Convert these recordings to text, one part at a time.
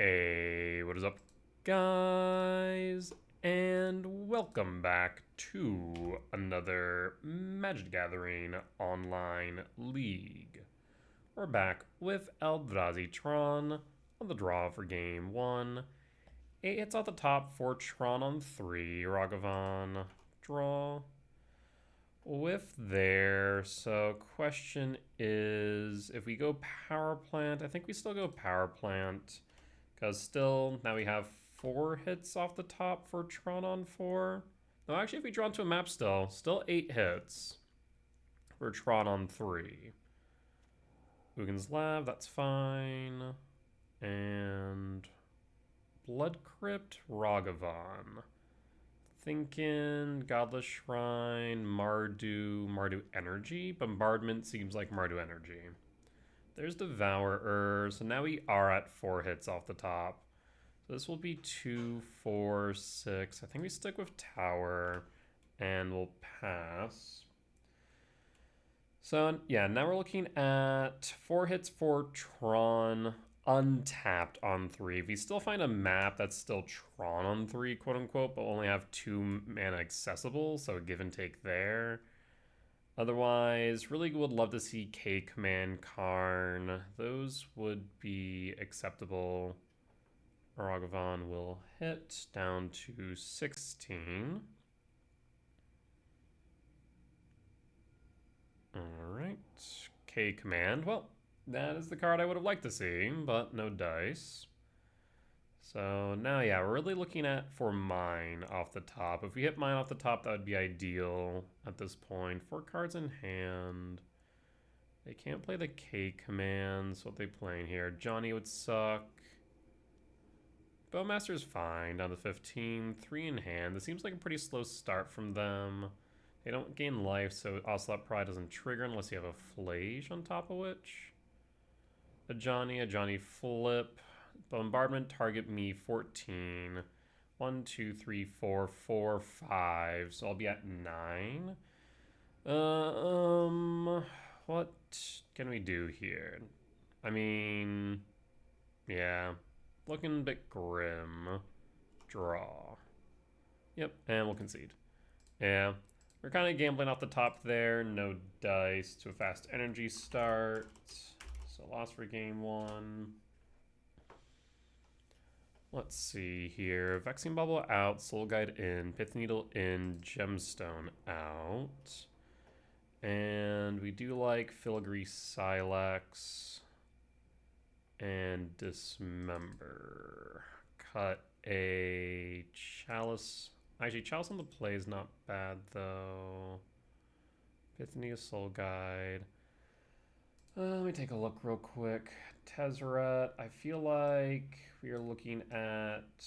Hey, what is up, guys? And welcome back to another Magic the Gathering online league. We're back with Eldrazi Tron on the draw for game 1. 8 hits off the top for Tron on 3. Ragavan, draw. With there, so question is, if we go Power Plant, I think we still go Power Plant. Because still, now we have 4 hits off the top for Tron on 4. No, actually, if we draw into a map still 8 hits for Tron on 3. Ugin's Lab, that's fine. And Blood Crypt, Ragavan. Thinking Godless Shrine, Mardu Energy. Bombardment seems like Mardu Energy. There's Devourer, so now we are at 4 hits off the top. So this will be 2, 4, 6. I think we stick with Tower, and we'll pass. So yeah, now we're looking at 4 hits for Tron, untapped on 3. If we still find a map that's still Tron on 3, quote unquote, but only have 2 mana accessible, so give and take there. Otherwise, really would love to see K Command Karn. Those would be acceptable. Ragavan will hit down to 16. Alright. K Command. Well, that is the card I would have liked to see, but no dice. So now, yeah, we're really looking at for mine off the top. If we hit mine off the top, that would be ideal at this point. 4 cards in hand. They can't play the K commands. What they playing here? Johnny would suck. Bowmaster's fine. Down to 15. 3 in hand. This seems like a pretty slow start from them. They don't gain life, so Ocelot probably doesn't trigger unless you have a Flage on top of which. A Johnny flip. Bombardment, target me 14. 1, 2, 3, 4, 4, 5. So I'll be at 9. What can we do here? I mean, yeah, looking a bit grim. Draw. Yep, and we'll concede. Yeah, we're kind of gambling off the top there. No dice to a fast energy start. So loss for game 1. Let's see here. Vexing Bubble out, Soul Guide in, Pith Needle in, Gemstone out. And we do like Filigree Silex and Dismember. Cut a Chalice. Actually, Chalice on the play is not bad though. Pith Needle, Soul Guide. Let me take a look real quick. Tezzeret, I feel like we are looking at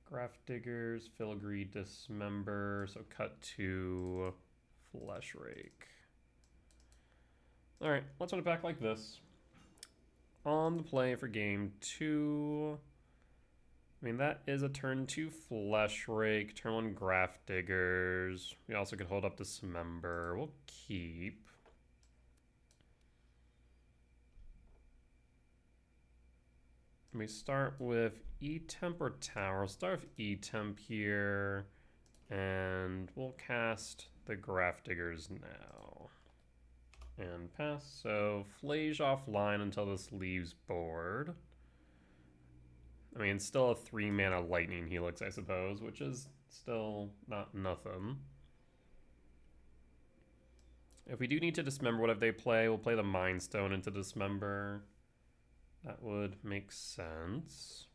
Graph Diggers, Filigree, Dismember, so cut to Flesh Rake. Alright, let's run it back like this. On the play for game 2. I mean, that is a turn 2 Flesh Rake, turn 1 Graph Diggers. We also could hold up Dismember. We'll keep. We start with E-Temp or Tower. We'll start with E-Temp here, and we'll cast the Graph Diggers now. And pass, so Flage offline until this leaves board. I mean, still a 3 mana Lightning Helix, I suppose, which is still not nothing. If we do need to Dismember whatever they play, we'll play the Mind Stone into Dismember. That would make sense.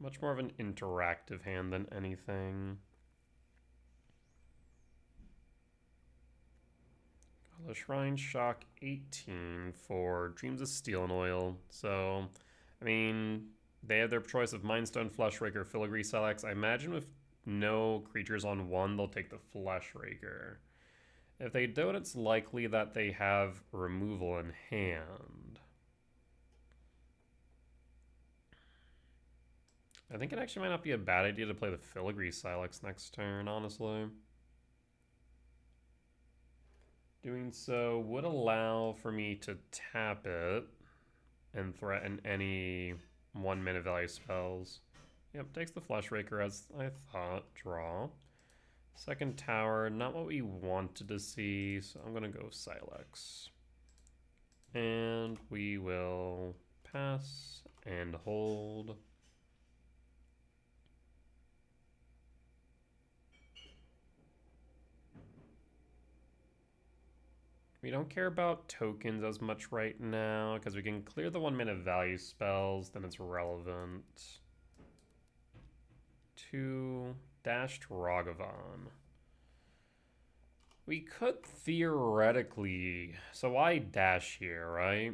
Much more of an interactive hand than anything. The Shrine Shock 18 for Dreams of Steel and Oil. So, I mean, they have their choice of Mind Stone, Flesh Raker, Filigree Silex. I imagine with no creatures on 1, they'll take the Flesh Raker. If they don't, it's likely that they have removal in hand. I think it actually might not be a bad idea to play the Filigree Silex next turn, honestly. Doing so would allow for me to tap it and threaten any 1 mana value spells. Yep, takes the Flesh Raker as I thought. Draw. Second tower, not what we wanted to see, so I'm gonna go Silex. And we will pass and hold. We don't care about tokens as much right now because we can clear the 1 mana value spells, then it's relevant. 2 dashed Ragavan. We could theoretically, so why dash here, right?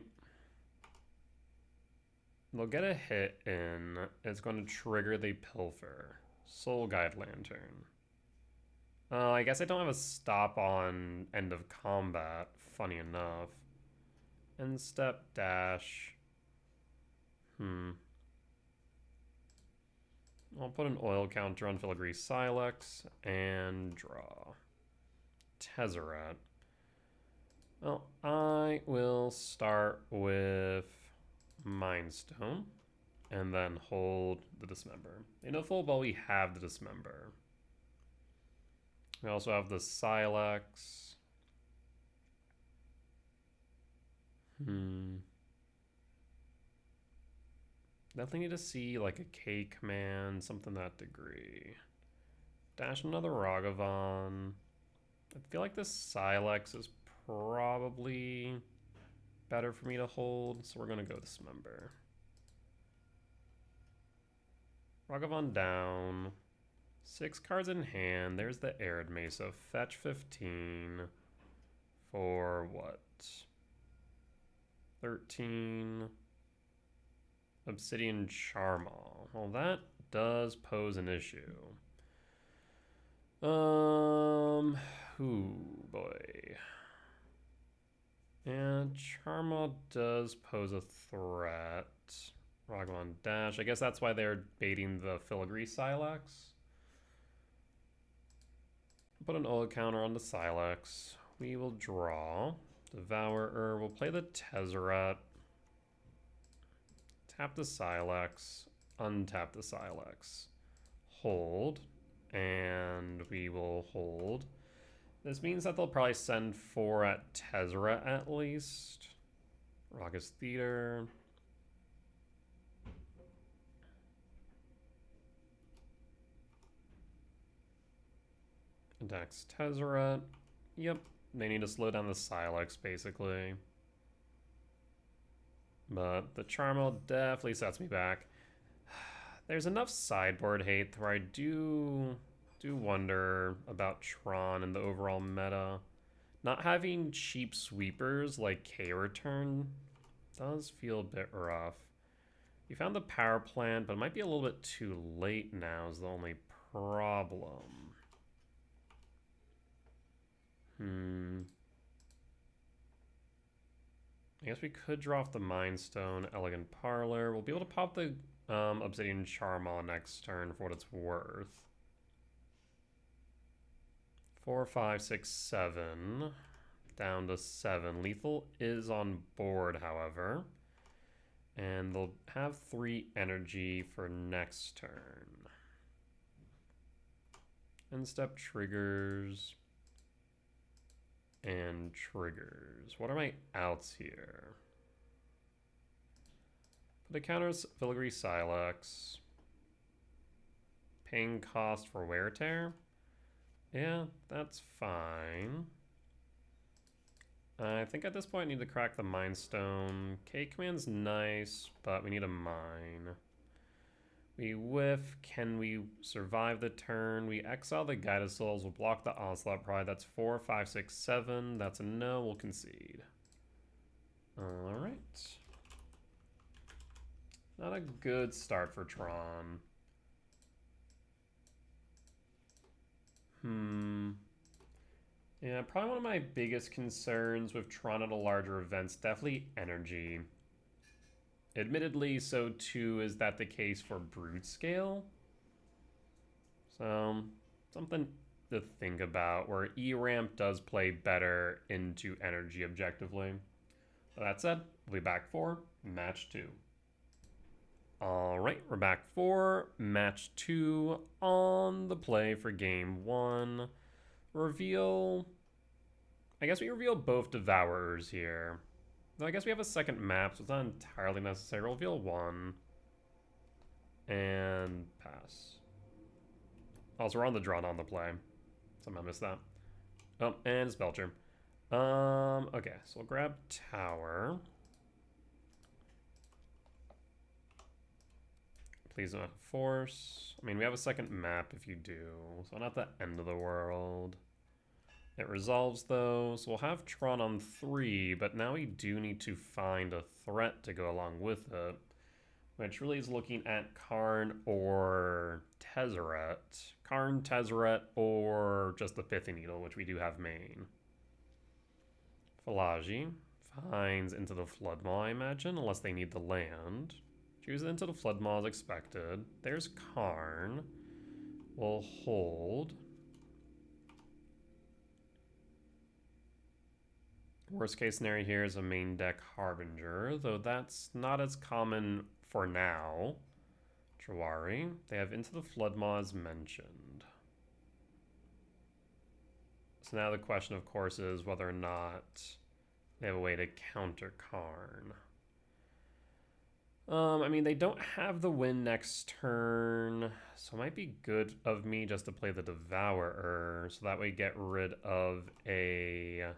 They'll get a hit in, it's going to trigger the Pilfer. Soul Guide Lantern. I guess I don't have a stop on end of combat, funny enough. End step dash. I'll put an oil counter on Filigree Silex and draw. Tezzeret. Well, I will start with Mind Stone and then hold the Dismember. They know full well we have the Dismember. We also have the Silex. Definitely need to see like a K command, something that degree. Dash another Ragavan. I feel like this Silex is probably better for me to hold, so we're gonna go Dismember. Ragavan down. 6 cards in hand. There's the Arid Mesa. Fetch 15. For what? 13. Obsidian Charmal. Well, that does pose an issue. Ooh, boy. And Charmal does pose a threat. Ragavan dash. I guess that's why they're baiting the Filigree Silex. Put an oil counter on the Silex. We will draw. Devourer. We'll play the Tezzeret. Tap the Silex. Untap the Silex. Hold. And we will hold. This means that they'll probably send 4 at Tezzeret at least. Raucous Theater. Attacks Tezzeret. Yep, they need to slow down the Silex, basically. But the Charmal definitely sets me back. There's enough sideboard hate where I do wonder about Tron and the overall meta. Not having cheap sweepers like K-Return does feel a bit rough. You found the power plant, but it might be a little bit too late now is the only problem. I guess we could draw off the Mind Stone, Elegant Parlor. We'll be able to pop the Obsidian Charmal next turn for what it's worth. 4, 5, 6, 7. Down to 7. Lethal is on board, however. And they'll have 3 energy for next turn. End step triggers. And triggers. What are my outs here? Put a counter Filigree Silex. Paying cost for Wear Tear. Yeah, that's fine. I think at this point I need to crack the Mind Stone. K-Command's nice, but we need a mine. We whiff. Can we survive the turn? We exile the Guided Souls. We'll block the Onslaught Pride. That's 4, 5, 6, 7. That's a no. We'll concede. Alright. Not a good start for Tron. Yeah, probably one of my biggest concerns with Tron at a larger event's definitely energy. Admittedly, so too is that the case for Brute Scale. So, something to think about, where E-Ramp does play better into energy objectively. But that said, we'll be back for match 2. All right, we're back for match 2 on the play for game 1. Reveal... I guess we reveal both Devourers here. Though I guess we have a second map, so it's not entirely necessary. We'll reveal 1. And pass. Also, we're on the draw, not on the play. Somehow missed that. Oh, and it's Belcher. Okay, so we'll grab Tower. Please don't force. I mean, we have a second map if you do, so not the end of the world. It resolves though, so we'll have Tron on 3, but now we do need to find a threat to go along with it, which really is looking at Karn or Tezzeret. Karn, Tezzeret, or just the Pithy Needle, which we do have main. Falaji finds into the Floodmaw, I imagine, unless they need the land. Choose into the Floodmaw as expected. There's Karn. We'll hold. Worst case scenario here is a main deck Harbinger, though that's not as common for now. Jawari. They have into the Floodmaw as mentioned. So now the question, of course, is whether or not they have a way to counter Karn. I mean, they don't have the win next turn, so it might be good of me just to play the Devourer, so that way get rid of the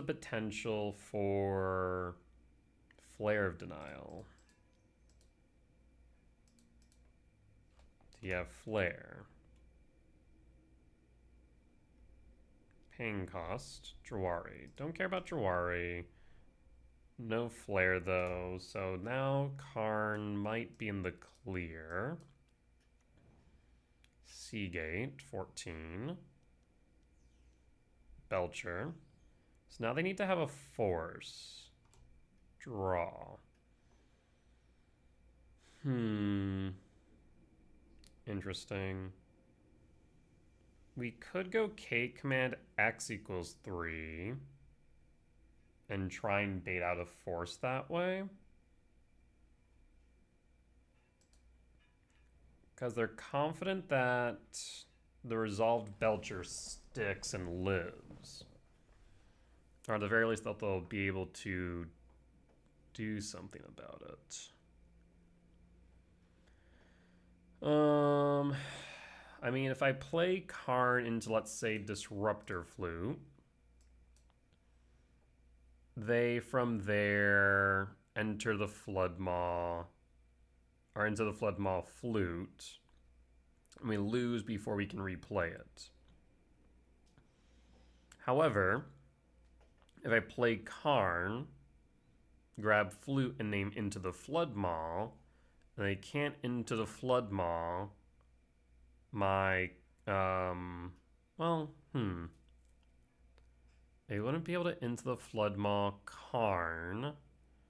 potential for Flare of Denial. Do you have Flare? Paying cost, Jawari. Don't care about Jawari. No Flare though, so now Karn might be in the clear. Seagate, 14. Belcher. So now they need to have a force. Draw. Interesting. We could go K command X equals 3 and try and bait out a force that way. Because they're confident that the resolved Belcher sticks and lives. Or at the very least that they'll be able to do something about it. I mean, if I play Karn into, let's say, Disruptor Flute, they from there enter the Floodmaw, or into the Floodmaw Flute, and we lose before we can replay it. However, if I play Karn, grab Flute and name into the Floodmaw, and I can't into the Floodmaw my, they wouldn't be able to into the Floodmaw Karn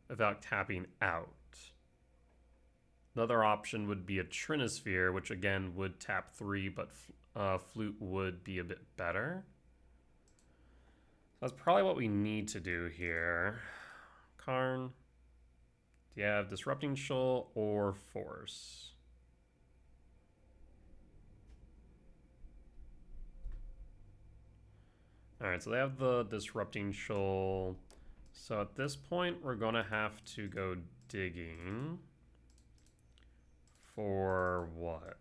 without tapping out. Another option would be a Trinisphere, which again would tap 3, but Flute would be a bit better. That's probably what we need to do here. Karn, do you have Disrupting Shoal or Force? Alright, so they have the Disrupting Shoal. So at this point, we're going to have to go digging. For what?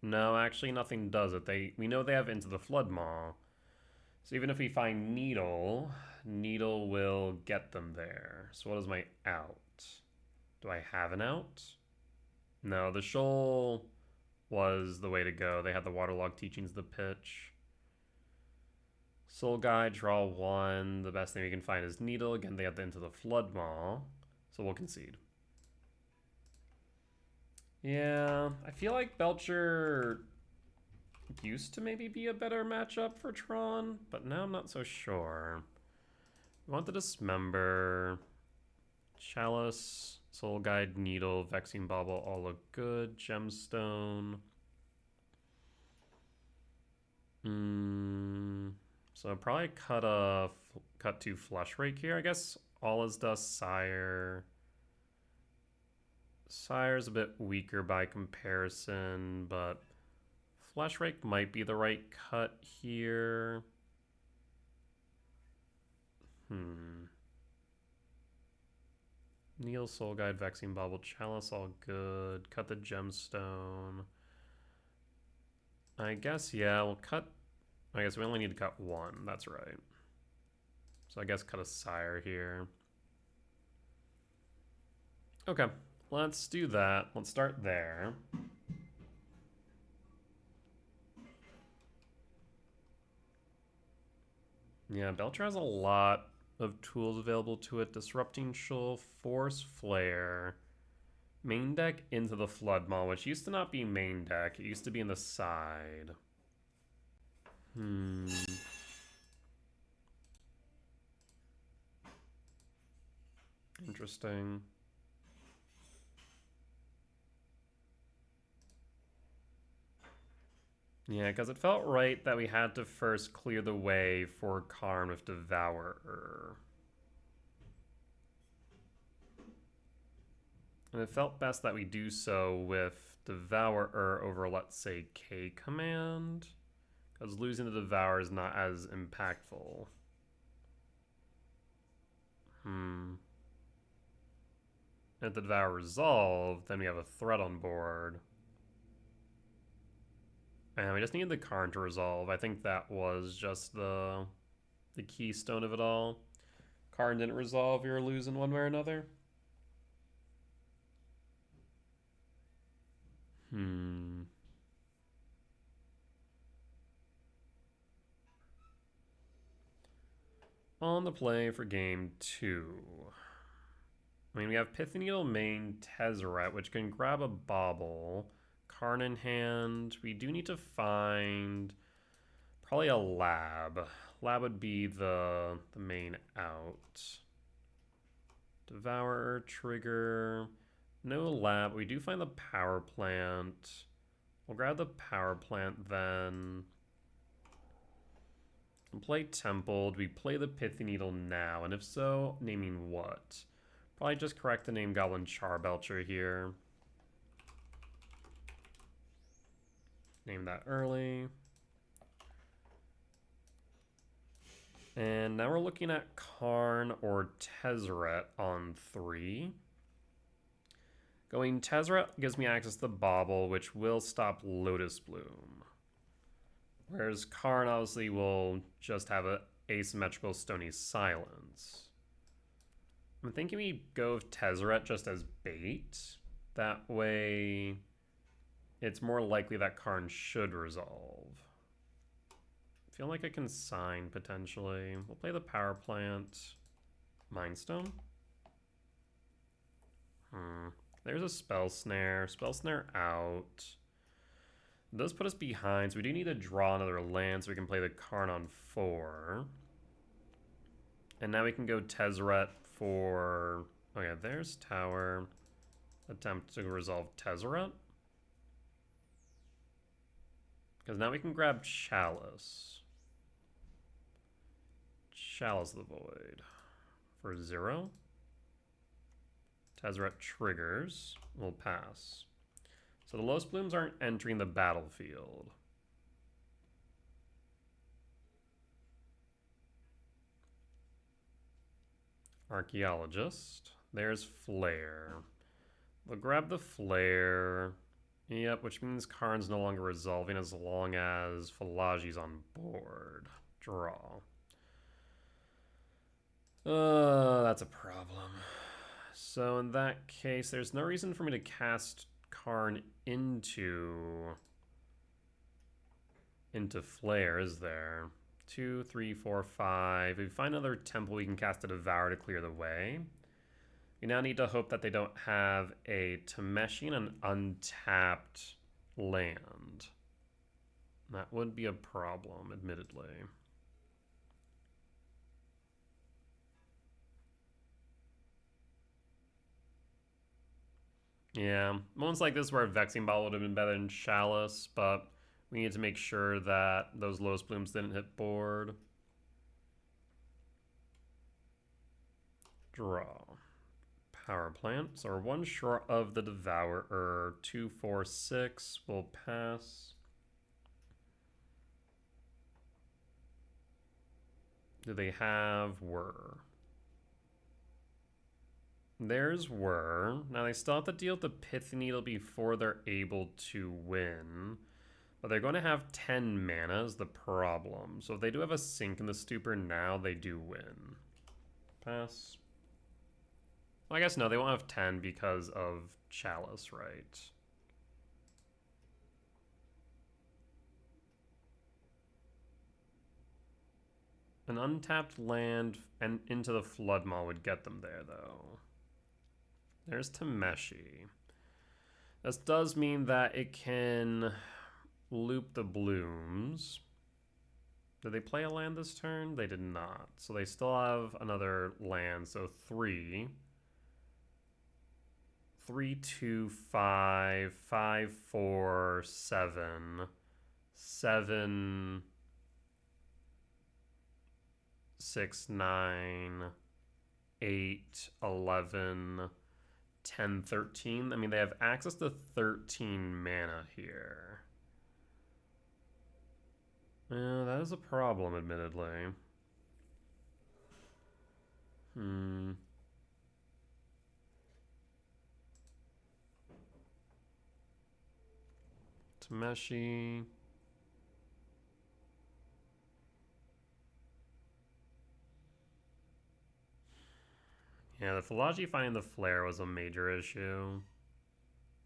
No, actually nothing does it. We know they have into the Floodmaw. So even if we find Needle, Needle will get them there. So what is my out? Do I have an out? No, the Shoal was the way to go. They had the Waterlog Teachings, the pitch. Soul Guide, draw 1. The best thing we can find is Needle. Again, they have the into the Floodmaw. So we'll concede. Yeah, I feel like Belcher used to maybe be a better matchup for Tron, but now I'm not so sure. We want the Dismember, Chalice, Soul Guide, Needle, Vexing Bauble all look good. Gemstone. So probably cut 2 Flush Rake here. I guess all is dust Sire. Sire's a bit weaker by comparison, but Flush Rake might be the right cut here. Neil, Soul Guide, Vexing Bubble, Chalice, all good. Cut the Gemstone. I guess, yeah, we'll cut... I guess we only need to cut 1. That's right. So I guess cut a Sire here. Okay, let's do that. Let's start there. Yeah, Belcher has a lot of tools available to it. Disrupting Shoal, Force Flare. Main deck into the Flood Maw, which used to not be main deck. It used to be in the side. Interesting. Yeah, because it felt right that we had to first clear the way for Karn with Devourer. And it felt best that we do so with Devourer over, let's say, K Command. Because losing the Devourer is not as impactful. If the Devourer resolved, then we have a threat on board. And we just need the Karn to resolve. I think that was just the keystone of it all. Karn didn't resolve, you're losing one way or another. On the play for game 2. I mean, we have Pithy Needle main Tezzeret, which can grab a Bauble. Karn in hand. We do need to find probably a Lab. Lab would be the main out. Devourer, Trigger. No Lab. We do find the Power Plant. We'll grab the Power Plant then. And play Temple. Do we play the Pithy Needle now? And if so, naming what? Probably just correct the name Goblin Charbelcher here. Name that early. And now we're looking at Karn or Tezzeret on 3. Going Tezzeret gives me access to Bauble, which will stop Lotus Bloom. Whereas Karn obviously will just have an asymmetrical Stony Silence. I'm thinking we go with Tezzeret just as bait. That way, it's more likely that Karn should resolve. I feel like I can sign, potentially. We'll play the Power Plant. Mindstone? There's a Spell Snare. Spell Snare out. It does put us behind, so we do need to draw another land so we can play the Karn on 4. And now we can go Tezzeret for... Oh yeah, there's Tower. Attempt to resolve Tezzeret. Because now we can grab Chalice. Chalice the Void. For 0. Tezzeret triggers. We'll pass. So the Lotus Blooms aren't entering the battlefield. Archaeologist. There's Flare. We'll grab the Flare. Yep, which means Karn's no longer resolving as long as Falaji's on board. Draw. That's a problem. So in that case, there's no reason for me to cast Karn into Flare, is there? 2, 3, 4, 5. If we find another temple, we can cast a Devour to clear the way. We now need to hope that they don't have a Tameshi and an untapped land. That would be a problem, admittedly. Yeah, moments like this where Vexing Ball would have been better than Chalice, but We need to make sure that those Lotus Blooms didn't hit board. Draw. Power plant. So we're one short of the Devourer. 2, 4, 6. We'll pass. Do they have Whir? There's Whir. Now they still have to deal with the Pith Needle before they're able to win. But they're going to have 10 mana is the problem. So if they do have a Sink in the Stupor now, they do win. Pass. Well, I guess no, they won't have 10 because of Chalice, right? An untapped land and into the Flood Maw would get them there, though. There's Tameshi. This does mean that it can loop the Blooms. Did they play a land this turn? They did not. So they still have another land. So 3. 3, 2, 5, 5, 4, 7. 7, 6, 9, 8, 11, 10, 13. I mean, they have access to 13 mana here. Yeah, that is a problem, admittedly. Tameshi. Yeah, the Philogy finding the flare was a major issue.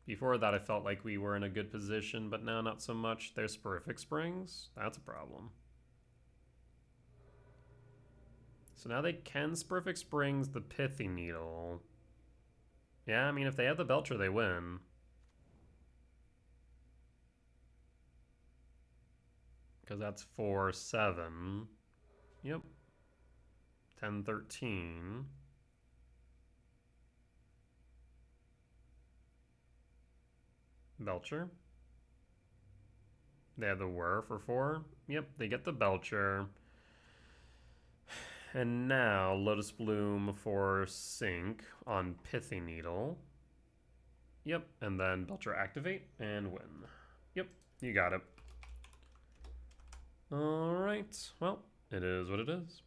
Before that, I felt like we were in a good position, but now not so much. There's Sporific Springs. That's a problem. So now they can Sporific Springs the Pithy Needle. Yeah, I mean, if they have the Belcher, they win. Because that's 4, 7. Yep. 10, 13. Belcher. They have the Whir for 4. Yep, they get the Belcher. And now Lotus Bloom for Sink on Pithy Needle. Yep, and then Belcher activate and win. Yep, you got it. Alright, well, it is what it is.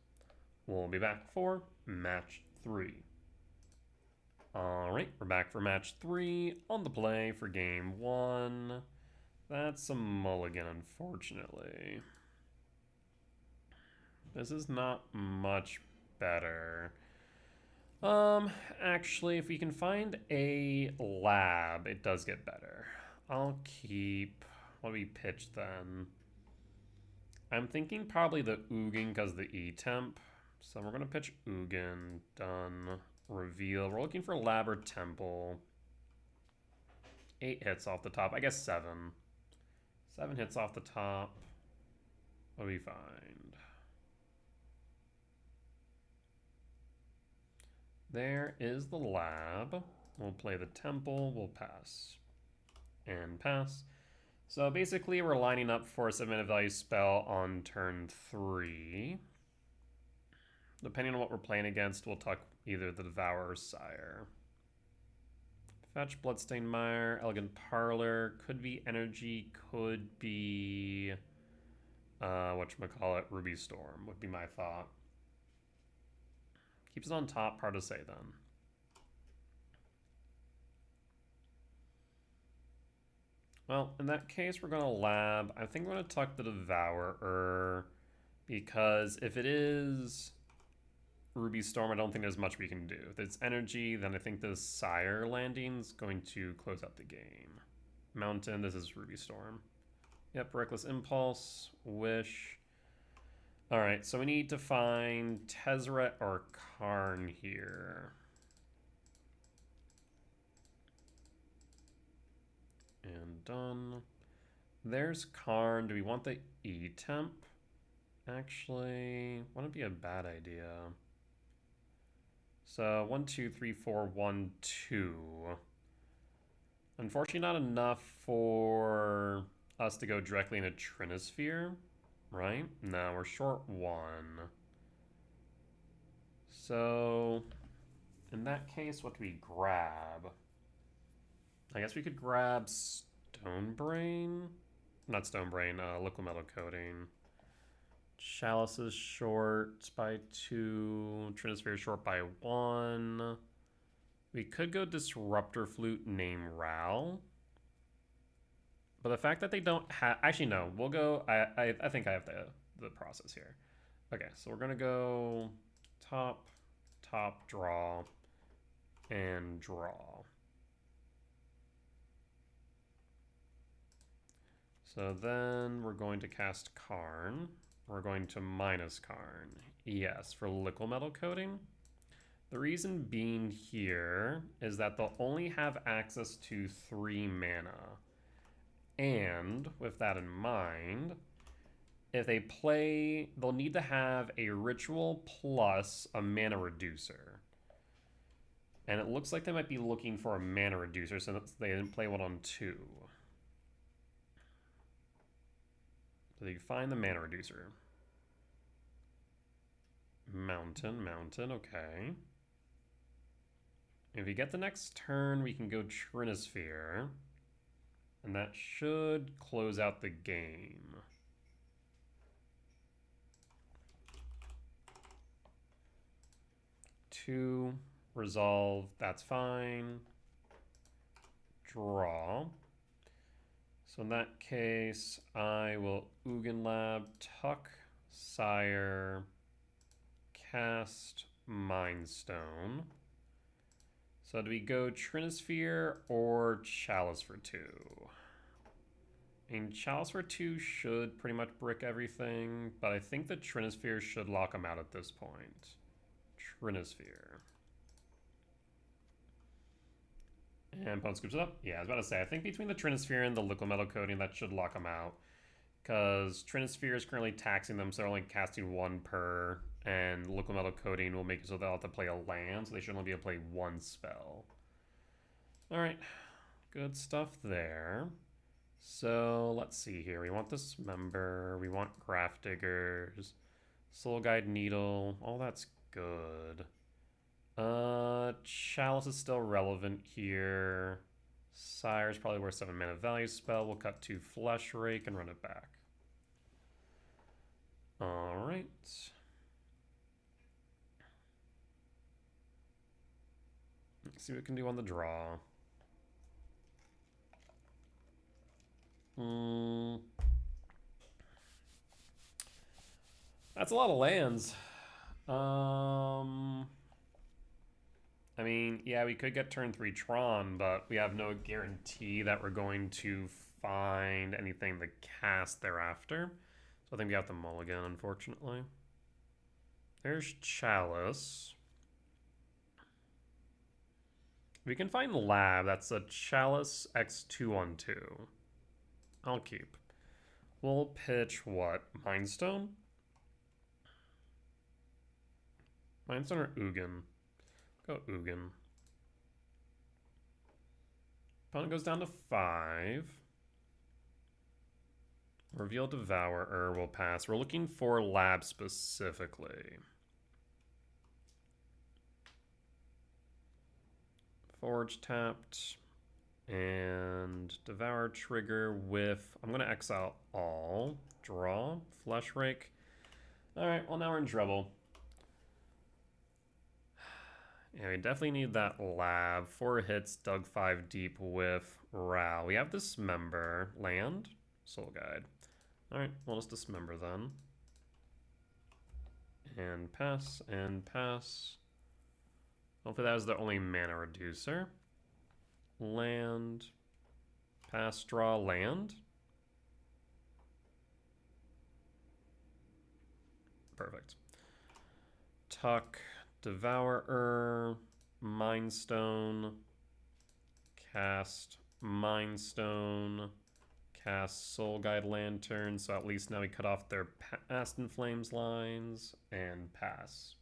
We'll be back for match 3. Alright, we're back for match 3 on the play for game 1. That's a mulligan, unfortunately. This is not much better. Actually, if we can find a lab, it does get better. I'll keep... What do we pitch then? I'm thinking probably the Ugin because of the E-Temp. So we're going to pitch Ugin. Done. Reveal. We're looking for lab or temple. 8 hits off the top. I guess 7. 7 hits off the top. What do we find? There is the lab. We'll play the temple. We'll pass. And pass. So basically we're lining up for a 7-mana value spell on turn 3. Depending on what we're playing against, we'll tuck either the Devourer or Sire. Fetch, Bloodstained Mire, Elegant Parlor. Could be Energy, could be... whatchamacallit, Ruby Storm would be my thought. Keeps us on top, hard to say then. Well, in that case, we're going to lab. I think we're going to tuck the Devourer, because if it is Ruby Storm, I don't think there's much we can do. If it's Energy, then I think the Sire landing's going to close out the game. Mountain, this is Ruby Storm. Yep, Reckless Impulse, Wish. Alright, so we need to find Tezzeret or Karn here. And done. There's Karn. Do we want the E-Temp? Actually, wouldn't be a bad idea. So 1, 2, 3, 4, 1, 2. Unfortunately, not enough for us to go directly into Trinisphere, right? No, we're short 1. So, in that case, what do we grab? I guess we could grab Stonebrain? Not Stonebrain, Liquid Metal Coating. Chalice is short by 2. Trinisphere is short by 1. We could go Disruptor Flute, name Ral. But the fact that they don't have... Actually, no. We'll go... I think I have the process here. Okay, so we're going to go top, draw, and draw. So then we're going to cast Karn. We're going to minus Karn. Yes, for Liquid Metal Coating. The reason being here is that they'll only have access to 3 mana. And with that in mind, if they play, they'll need to have a ritual plus a mana reducer. And it looks like they might be looking for a mana reducer since they didn't play one on 2. So you find the mana reducer. Mountain, okay. If we get the next turn, we can go Trinisphere. And that should close out the game. Two, resolve, that's fine. Draw. So in that case, I will Ugin Lab, tuck, Sire, cast Mind Stone. So do we go Trinisphere or Chalice for 2? I mean, Chalice for 2 should pretty much brick everything, but I think the Trinisphere should lock them out at this point. Trinisphere. And opponent scoops it up. Yeah, I was about to say, I think between the Trinisphere and the Liquid Metal Coating, that should lock them out. Because Trinisphere is currently taxing them, so they're only casting 1 per, and Liquid Metal Coating will make it so they'll have to play a land, so they should only be able to play 1 spell. Alright, good stuff there. So, let's see here. We want Dismember, we want Grafdiggers, Soul Guide Needle, all that's good. Chalice is still relevant here. Sire's probably worth 7 mana value spell. We'll cut to Flesh Rake and run it back. Alright. Let's see what we can do on the draw. That's a lot of lands. I mean, yeah, we could get turn 3 Tron, but we have no guarantee that we're going to find anything to cast thereafter. So I think we have to mulligan, unfortunately. There's Chalice. We can find Lab. That's a Chalice X2 on 2. I'll keep. We'll pitch what? Mindstone? Mindstone or Ugin? Go Ugin. Opponent goes down to 5. Reveal Devourer will pass. We're looking for Lab specifically. Forge tapped. And Devour trigger with... I'm going to exile all. Draw. Flesh Rake. Alright, well now we're in trouble. Yeah, we definitely need that Lab. 4 hits, dug 5 deep with Ral. We have Dismember. Land? Soul Guide. Alright, we'll just Dismember then. And pass, and pass. Hopefully that was the only mana reducer. Land. Pass, draw, land. Perfect. Tuck. Devourer, Mind Stone, cast Mind Stone, cast Soul Guide Lantern, so at least now we cut off their Past in Flames lines, and pass.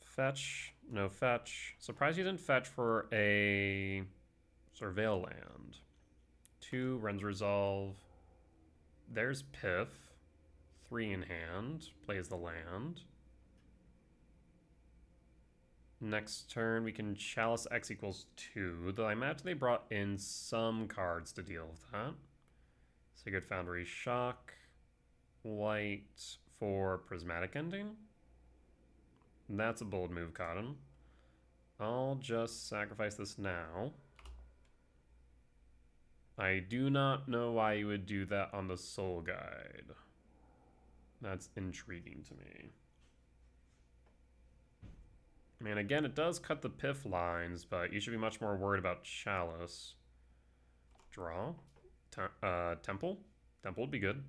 Fetch, no fetch. Surprised you didn't fetch for a Surveil land. 2, Ren's Resolve. There's Piff. 3 in hand. Plays the land. Next turn, we can Chalice X equals 2, though I imagine they brought in some cards to deal with that. Sacred Foundry Shock. White for Prismatic Ending. That's a bold move, Cotton. I'll just sacrifice this now. I do not know why you would do that on the Soul Guide. That's intriguing to me. I mean, again, it does cut the Piff lines, but you should be much more worried about Chalice. Draw. Temple. Temple would be good.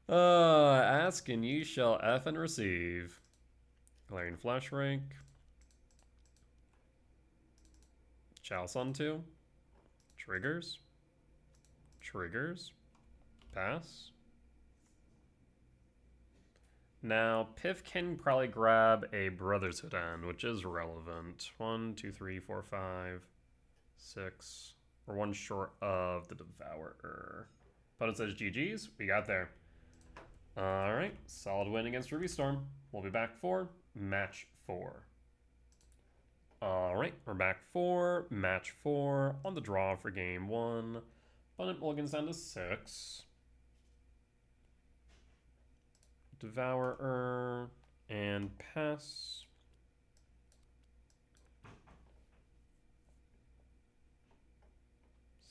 Ask and you shall F and receive. Galarian Flash Rank. Chalice on 2. Triggers. Triggers. Pass. Now, Piff can probably grab a Brotherhood End, which is relevant. 1, 2, 3, 4, 5, 6. We're one short of the Devourer. Opponent says GG's. We got there. Alright, solid win against Ruby Storm. We'll be back for match 4. Alright, we're back for match 4 on the draw for game 1. Opponent mulligans down to 6. Devourer and pass.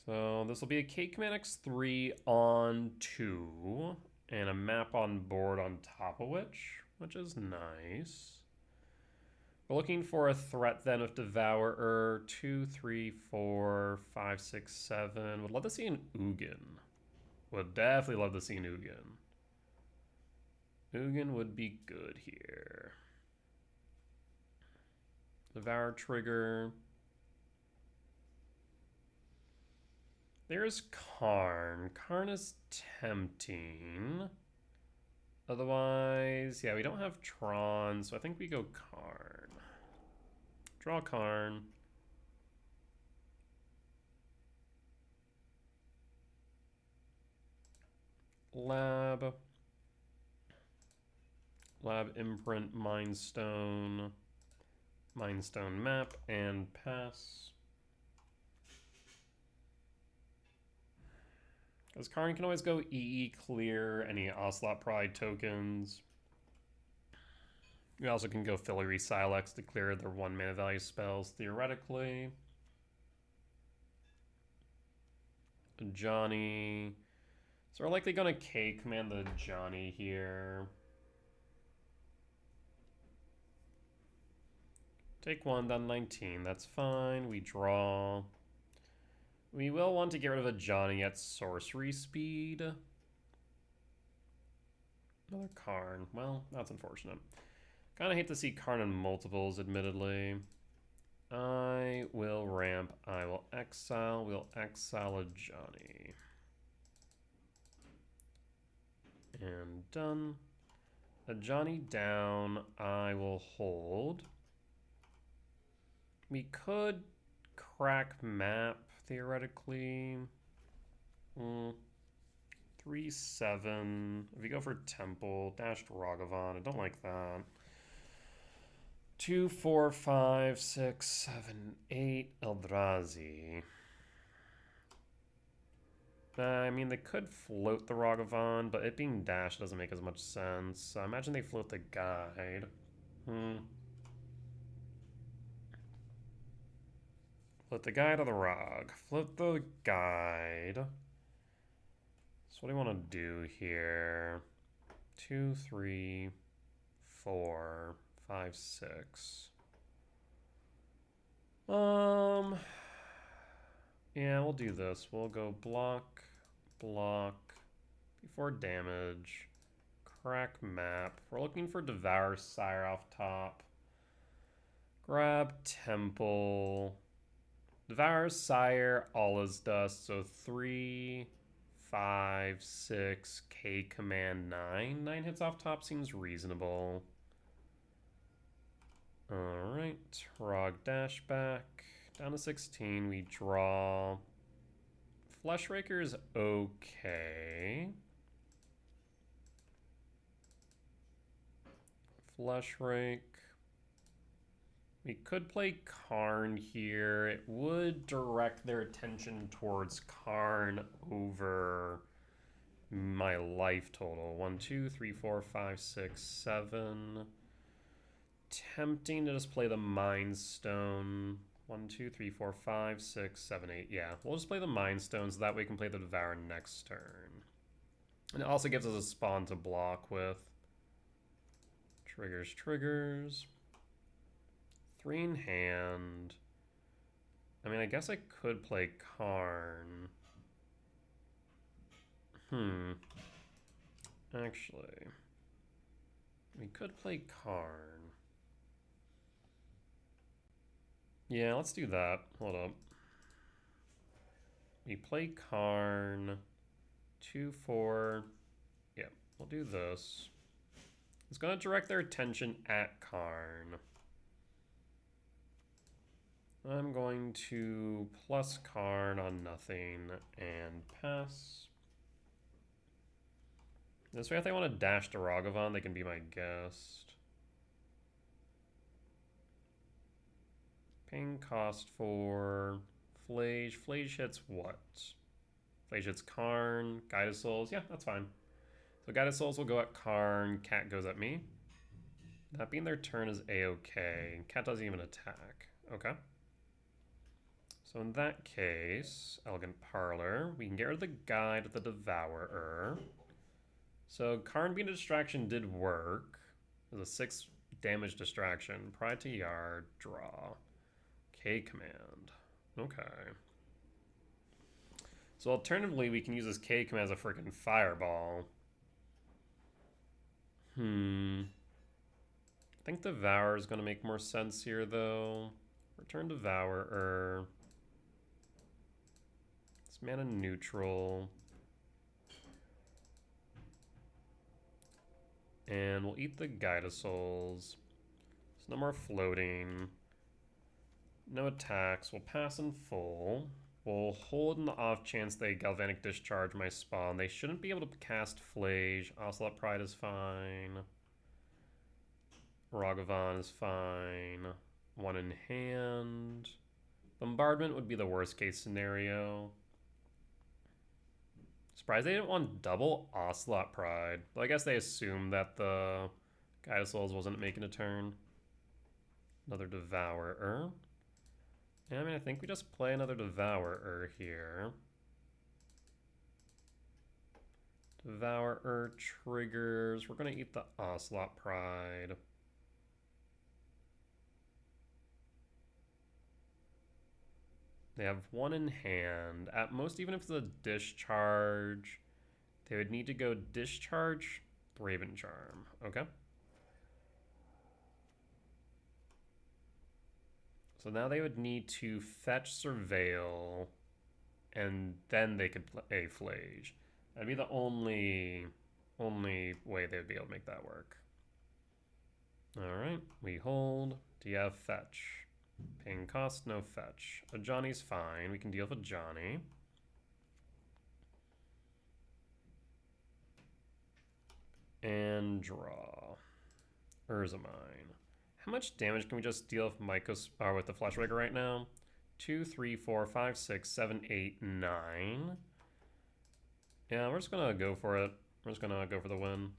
So this will be a K-Command X3 on 2 and a map on board on top of which is nice. We're looking for a threat then of Devourer. 2, 3, 4, 5, 6, 7. Would love to see an Ugin. Would definitely love to see an Ugin. Ugin would be good here. Devour trigger. There's Karn. Karn is tempting. Otherwise, yeah, we don't have Tron, so I think we go Karn. Draw Karn. Lab Imprint, Mind Stone map, and pass. Because Karn can always go EE clear any Ocelot Pride tokens. We also can go Filigree Silex to clear their 1 mana value spells, theoretically. Johnny. So we're likely going to K-command the Johnny here. Take 1, down 19. That's fine. We draw. We will want to get rid of a Johnny at sorcery speed. Another Karn. Well, that's unfortunate. Kind of hate to see Karn in multiples, admittedly. I will ramp. I will exile. We'll exile a Johnny. And done. A Johnny down. I will hold. We could crack map, theoretically. 3, 7. If we go for Temple, dashed Ragavan. I don't like that. 2, 4, 5, 6, 7, 8. Eldrazi. I mean, they could float the Ragavan, but it being dashed doesn't make as much sense. I imagine they float the Guide. Float the Guide or the Rog? Float the Guide. So what do you want to do here? 2, 3, 4, 5, 6. Yeah, we'll do this. We'll go block, before damage, crack map. We're looking for Devour Sire off top. Grab Temple. Devour Sire, all is dust. So 3, 5, 6, K command 9. 9 hits off top seems reasonable. Alright, Rog dash back. Down to 16, we draw. Fleshraker's okay. Fleshrake. We could play Karn here. It would direct their attention towards Karn over my life total. 1, 2, 3, 4, 5, 6, 7. Tempting to just play the Mind Stone. 1, 2, 3, 4, 5, 6, 7, 8. Yeah, we'll just play the Mind Stone so that way we can play the Devour next turn. And it also gives us a spawn to block with. Triggers. 3 in hand. I mean, I guess I could play Karn. Actually, we could play Karn. Yeah, let's do that. Hold up. We play Karn. 2, 4. Yeah, we'll do this. It's going to direct their attention at Karn. I'm going to plus Karn on nothing and pass. This way, if they want to dash to Ragavan, they can be my guest. Ping cost for Flage. Flage hits what? Flage hits Karn, Guided Souls. Yeah, that's fine. So Guided Souls will go at Karn, Cat goes at me. That being their turn is A-okay. Cat doesn't even attack. Okay. So in that case, Elegant Parlor, we can get rid of the Guide with the Devourer. So Karn being a distraction did work. It was a 6 damage distraction. Pry to Yard, draw. K command. Okay. So alternatively, we can use this K command as a freaking fireball. I think Devour is going to make more sense here, though. Return Devourer. It's mana neutral. And we'll eat the Guided Souls. There's no more floating. No attacks. We'll pass in full. We'll hold in the off chance they Galvanic Discharge my spawn. They shouldn't be able to cast Flage. Ocelot Pride is fine. Ragavan is fine. 1 in hand. Bombardment would be the worst case scenario. Surprised they didn't want double Ocelot Pride. Well, I guess they assumed that the Guided Souls wasn't making a turn. Another Devourer. Yeah, I mean, I think we just play another Devourer here. Devourer triggers. We're going to eat the Ocelot Pride. They have 1 in hand. At most, even if it's a discharge, they would need to go discharge Raven Charm. Okay. So now they would need to fetch Surveil, and then they could play Flage. That'd be the only way they would be able to make that work. All right, we hold. Do you have fetch? Ping cost, no fetch. A Johnny's fine. We can deal with a Johnny. And draw. Urzamine. How much damage can we just deal with with the Fleshraker right now? 2, 3, 4, 5, 6, 7, 8, 9. Yeah, we're just gonna go for it. We're just gonna go for the win.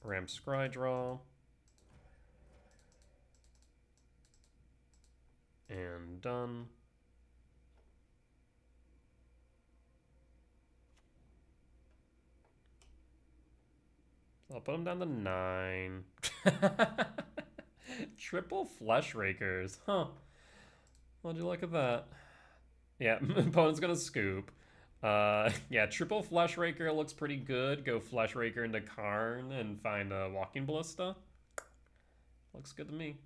Ram Scry draw. And done. I'll put them down to 9. Triple Fleshrakers. Huh. What'd you look at that? Yeah, opponent's gonna scoop. Yeah, triple Fleshraker looks pretty good. Go Fleshraker into Karn and find a Walking Ballista. Looks good to me.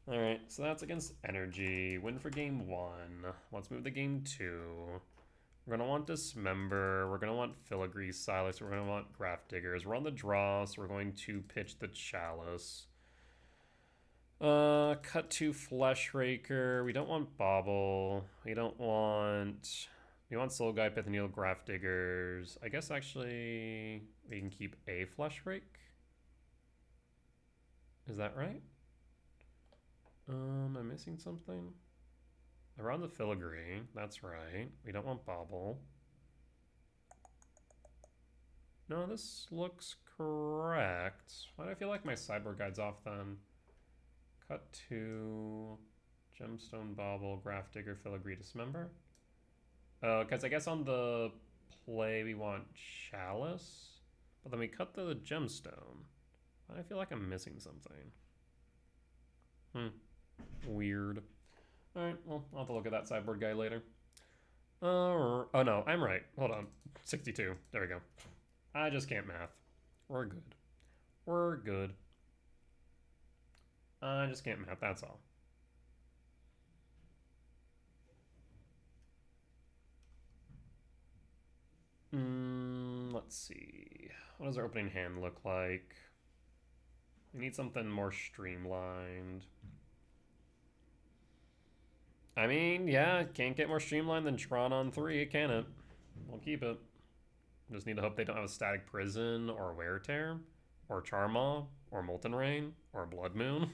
Alright, so that's against Energy. Win for game 1. Let's move to game 2. We're going to want Dismember. We're going to want Filigree Silas. We're going to want Graft Diggers. We're on the draw, so we're going to pitch the Chalice. Cut to Flesh Raker. We don't want Bauble. We don't want... We want Soul Guide, Pith Needle, Graft Diggers. I guess actually we can keep a Flesh Rake. Is that right? Am I missing something? Around the Filigree. That's right. We don't want Bauble. No, this looks correct. Why do I feel like my Cyborg Guide's off then? Cut to Gemstone, Bauble, Graft Digger, Filigree, Dismember. Because I guess on the play we want Chalice, but then we cut the Gemstone. Why do I feel like I'm missing something? Weird. Alright, well, I'll have to look at that sideboard guy later. Oh no, I'm right. Hold on. 62. There we go. I just can't math. We're good. We're good. I just can't math, that's all. Let's see. What does our opening hand look like? We need something more streamlined. I mean, yeah, it can't get more streamlined than Tron on 3, can it? We'll keep it. Just need to hope they don't have a Static Prison or Wear Tear or Charmaw or Molten Rain or Blood Moon.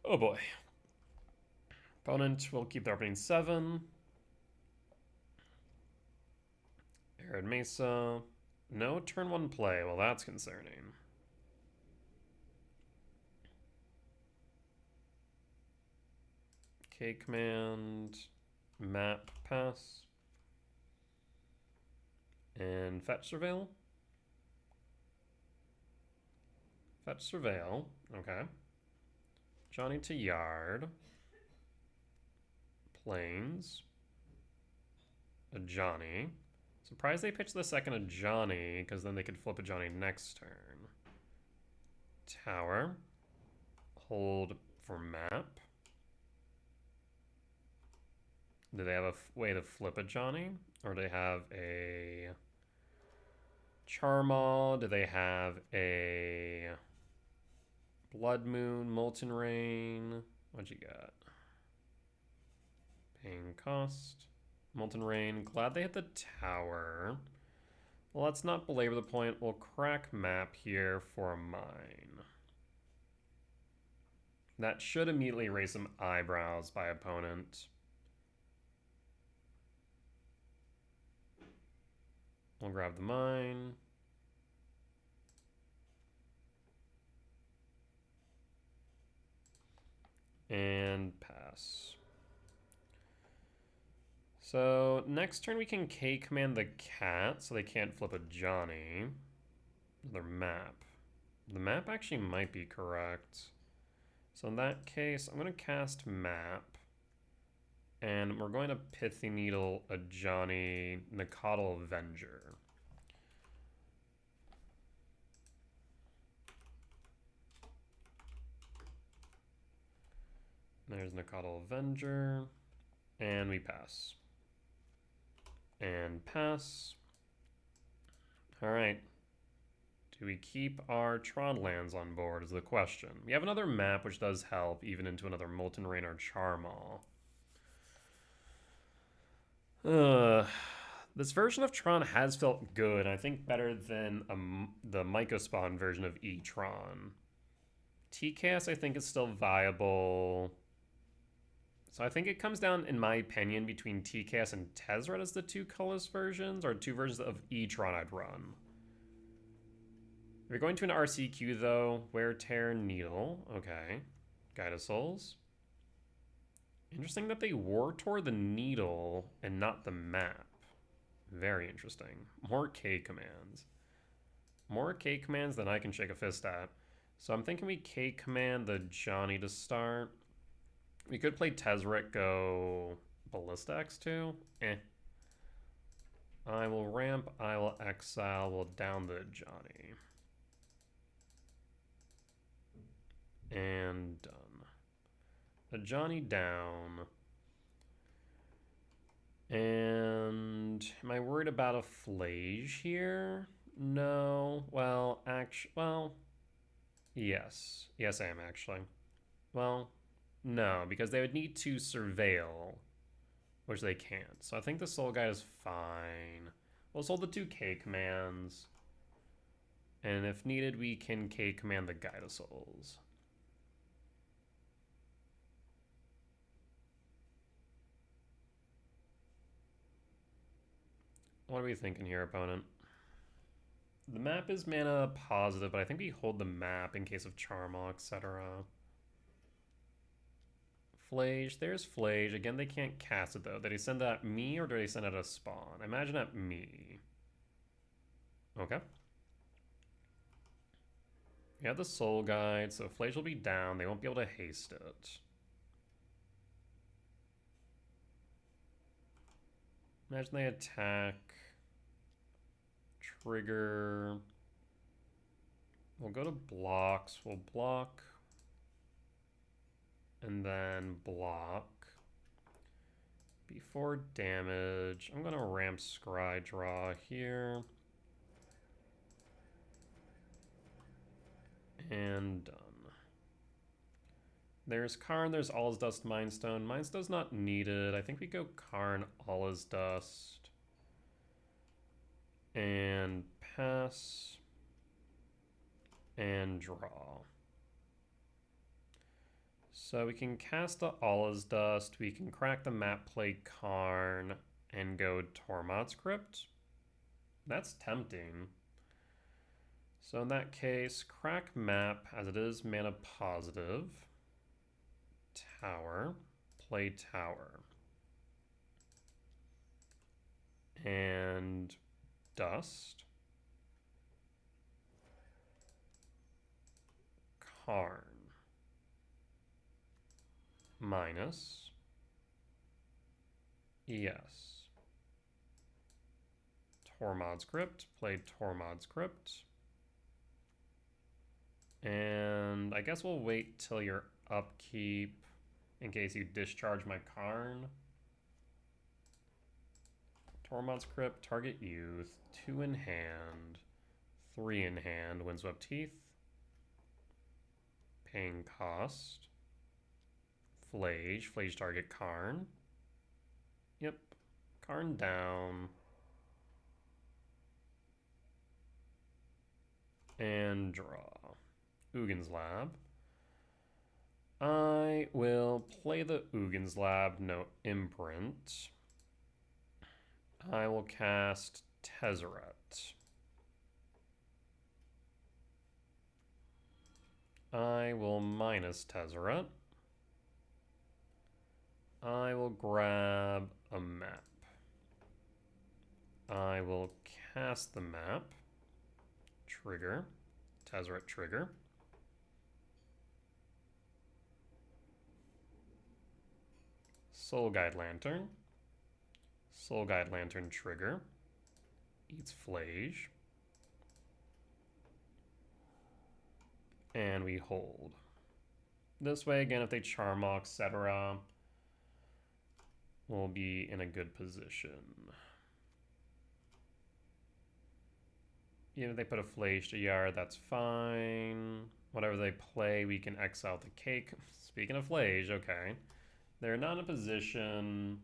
Oh boy. Opponent will keep the opening 7. Arid Mesa. No turn 1 play. Well, that's concerning. K command. Map pass. And Fetch Surveil. Fetch Surveil. Okay. Johnny to Yard. Plains. A Johnny. Surprised they pitched the second a Johnny, because then they could flip a Johnny next turn. Tower. Hold for map. Do they have a way to flip a Johnny? Or do they have a Charmaw? Do they have a Blood Moon, Molten Rain? What you got? Paying cost. Molten Rain. Glad they hit the tower. Well, let's not belabor the point. We'll crack map here for a mine. That should immediately raise some eyebrows by opponent. We'll grab the mine. And pass. So next turn we can K command the cat so they can't flip a Johnny. Another map. The map actually might be correct. So in that case, I'm going to cast map. And we're going to Pithy Needle a Johnny Nacatl Avenger. There's Nacatl Avenger. And we pass. And pass. Alright. Do we keep our Tron lands on board is the question. We have another map which does help, even into another Molten Rain or Charmaw. This version of Tron has felt good, I think better than the Mycospawn version of E-Tron. TKS I think is still viable. So I think it comes down, in my opinion, between TKS and Tezzeret as the two colorless versions, or two versions of E-Tron I'd run. If you're going to an RCQ though, Wear Tear Needle, okay. Guide of Souls. Interesting that they War Tore the Needle and not the map. Very interesting. More K commands. More K commands than I can shake a fist at. So I'm thinking we K command the Johnny to start. We could play Tezzeret, go Ballista X2. I will ramp, I will exile, we'll down the Johnny. And done. The Johnny down. And am I worried about a Flage here? No. Well, Yes. Yes, I am actually. Well, no, because they would need to surveil, which they can't. So I think the Soul Guide is fine. We'll hold the 2 K commands. And if needed, we can K command the Guide of Souls. What are we thinking here, opponent? The map is mana positive, but I think we hold the map in case of Charmaw, etc. Flage, there's Flage. Again, they can't cast it though. Did he send that at me or did he send it at a spawn? I imagine at me. Okay. We have the Soul Guide, so Flage will be down. They won't be able to haste it. Imagine they attack. Trigger. We'll go to blocks. We'll block. And then block. Before damage, I'm going to ramp Scry Draw here. And done. There's Karn, there's All Is Dust, Mindstone. Mindstone's not needed. I think we go Karn, All Is Dust. And pass. And draw. So we can cast the All Is Dust. We can crack the map, play Karn, and go Tormod's Crypt. That's tempting. So in that case, crack map, as it is mana positive. Tower, play tower. And dust. Karn. Minus. Yes. Tormod's Crypt, play Tormod's Crypt. And I guess we'll wait till your upkeep in case you discharge my Karn. Tormod's Crypt, target youth, 2 in hand, 3 in hand, Windswept Teeth, paying cost, Flage target Karn. Yep, Karn down. And draw. Uggin's Lab. I will play the Uggin's Lab, no imprint. I will cast Tezzeret. I will minus Tezzeret. I will grab a map. I will cast the map. Trigger. Tezzeret trigger. Soul Guide Lantern. Soul Guide Lantern trigger. Eats Flage. And we hold. This way, again, if they Charmaw, etc., we'll be in a good position. Even if they put a Flage to Yard, that's fine. Whatever they play, we can exile the cake. Speaking of Flage, okay. They're not in a position.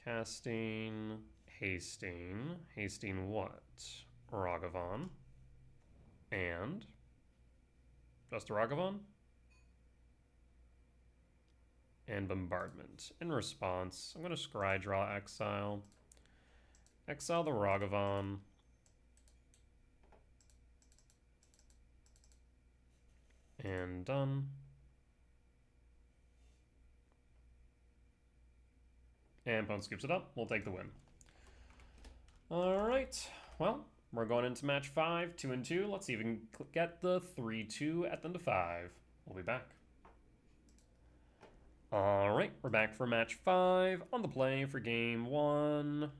Casting, hasting. Hasting what? Ragavan. And just Ragavan. And bombardment. In response, I'm going to Scry Draw Exile. Exile the Ragavan. And done. And opponent scoops it up. We'll take the win. Alright. Well, we're going into match 5, 2-2. Let's see if we can get the 3-2 at the end of 5. We'll be back. Alright, we're back for match 5 on the play for game 1.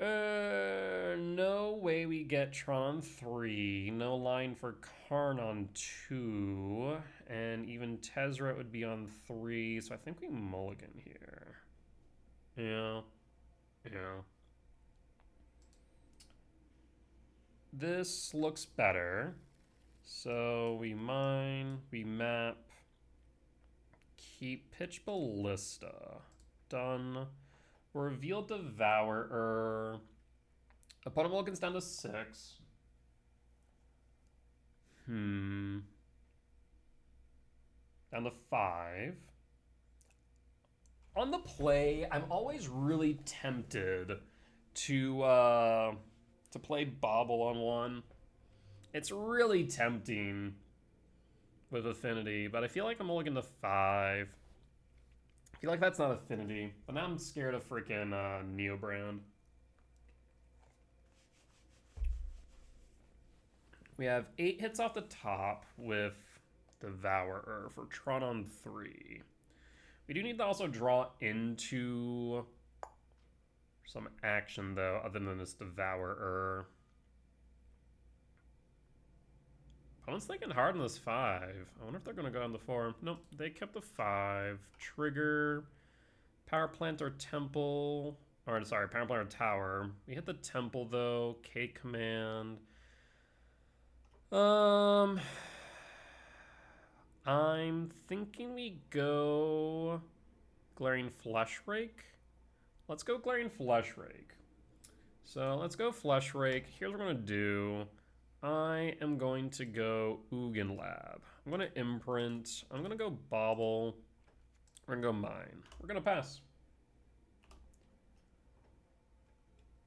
No way we get Tron on 3. No line for Karn on 2. And even Tezzeret would be on 3. So I think we mulligan here. Yeah. This looks better. So we mine, we map, keep pitch ballista. Done. Reveal Devourer. Opponent mulligans down to 6. Down to 5. On the play, I'm always really tempted to play Bobble on 1. It's really tempting with Affinity, but I feel like I'm mulligan to 5. I feel like that's not Affinity, but now I'm scared of freaking Neobrand. We have 8 hits off the top with Devourer for Tron on 3. We do need to also draw into some action, though, other than this Devourer. Opponent's thinking hard on this 5. I wonder if they're going to go on the 4. Nope, they kept the 5. Trigger, Power Plant or Temple. Or, sorry, Power Plant or Tower. We hit the Temple, though. K Command. I'm thinking we go Glaring Flesh Rake. Let's go Glaring Flesh Rake. So let's go Flesh Rake. Here's what we're going to do. I am going to go Ugin Lab. I'm going to Imprint. I'm going to go Bobble. We're going to go Mine. We're going to pass.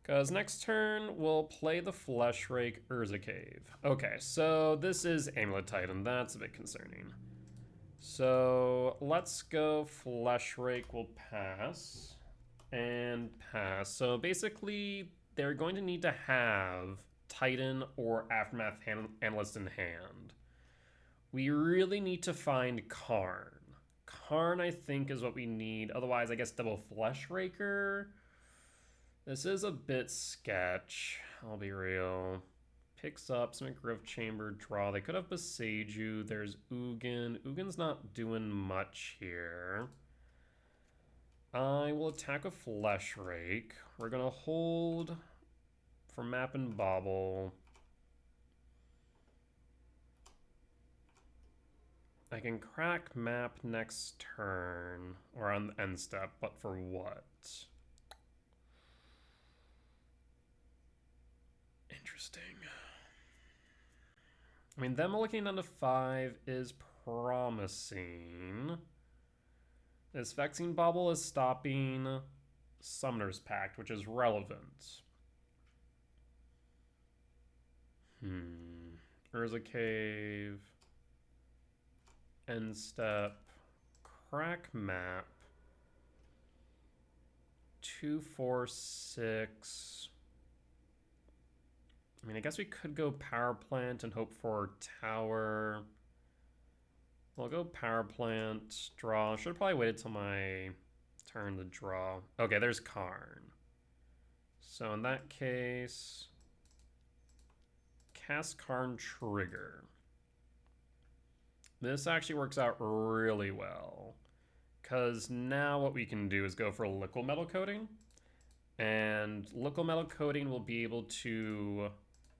Because next turn, we'll play the Flesh Rake Urza Cave. Okay, so this is Amulet Titan. That's a bit concerning. So let's go Flesh Rake. We'll pass. And pass. So basically, they're going to need to have Titan or Aftermath Analyst in hand. We really need to find Karn. Karn, I think, is what we need. Otherwise, I guess double Flesh Raker. This is a bit sketch, I'll be real. Picks up some Griff Chamber, draw. They could have Beseiju. There's Ugin. Ugin's not doing much here. I will attack a Flesh Rake. We're going to hold for Map and Bobble. I can crack Map next turn, or on the end step, but for what? Interesting. I mean, them looking down to 5 is promising. This Vexing Bobble is stopping Summoner's Pact, which is relevant. Urza Cave. End step. Crack Map. 2, 4, 6. I mean, I guess we could go Power Plant and hope for Tower. We'll go Power Plant, draw. Should have probably waited till my turn to draw. Okay, there's Karn. So in that case, cast Karn, trigger. This actually works out really well, because now what we can do is go for Liquid Metal Coating, and Liquid Metal Coating will be able to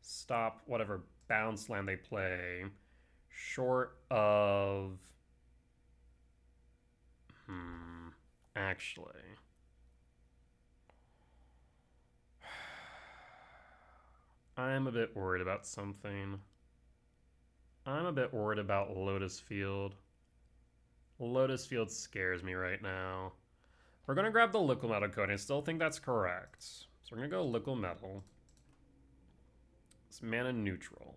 stop whatever bounce land they play, short of... actually... I'm a bit worried about something. I'm a bit worried about Lotus Field. Lotus Field scares me right now. We're going to grab the Liquid Metal Coating. I still think that's correct. So we're going to go Liquid Metal. It's mana neutral.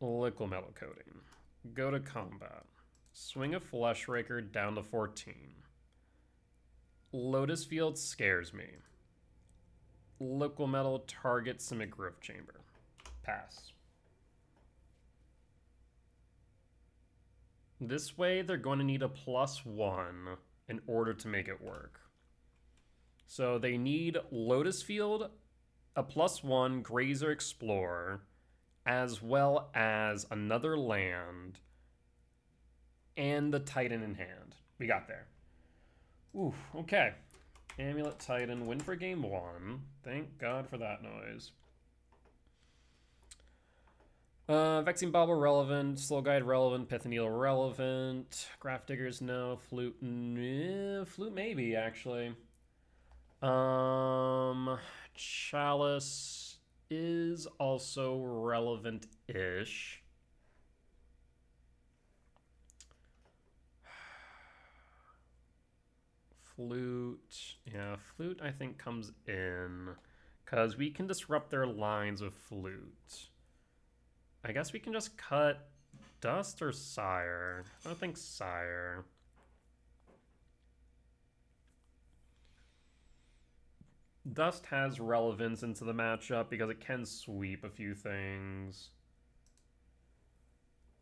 Liquid Metal Coating. Go to combat. Swing a Flesh Raker down to 14. Lotus Field scares me. Liquid Metal target Simic Griff Chamber. Pass. This way, they're going to need a +1 in order to make it work. So they need Lotus Field, a +1 Grazer Explorer, as well as another land, and the Titan in hand. We got there. Ooh, okay. Amulet Titan, win for game 1. Thank God for that noise. Vexing Bauble relevant, Slow Guide relevant, Pith and Needle relevant, Graph Diggers no, Flute Flute maybe actually. Chalice is also relevant-ish. Flute, yeah, Flute I think comes in because we can disrupt their lines with Flute. I guess we can just cut Dust or Sire. I don't think Sire. Dust has relevance into the matchup because it can sweep a few things.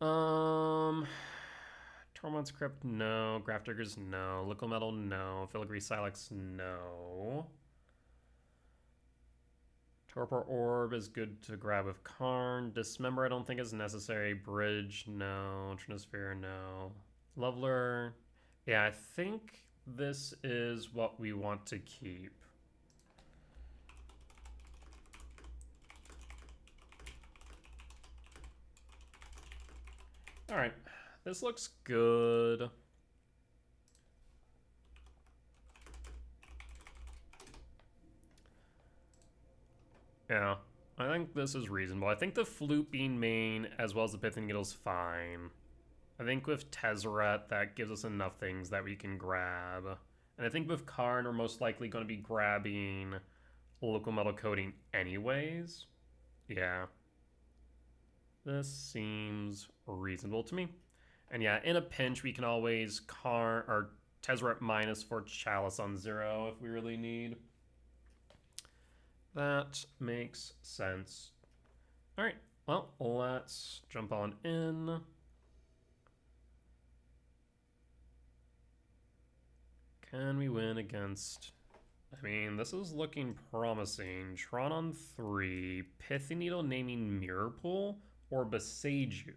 Tormod's Crypt, no. Graph Diggers, no. Liquid Metal, no. Filigree Silex, no. Torpor Orb is good to grab with Karn. Dismember I don't think is necessary. Bridge, no. Trinosphere, no. Leveler, yeah, I think this is what we want to keep. Alright, this looks good. Yeah, I think this is reasonable. I think the Flute being main as well as the Pith and Needle's fine. I think with Tezzeret, that gives us enough things that we can grab. And I think with Karn, we're most likely going to be grabbing Local Metal Coating anyways. Yeah. This seems reasonable to me. And yeah, in a pinch, we can always Karn or Tezzeret minus for Chalice on 0 if we really need. That makes sense. All right, well, let's jump on in. Can we win against... I mean, this is looking promising. Tron on 3, Pithy Needle naming Mirror Pool, or Beseiju.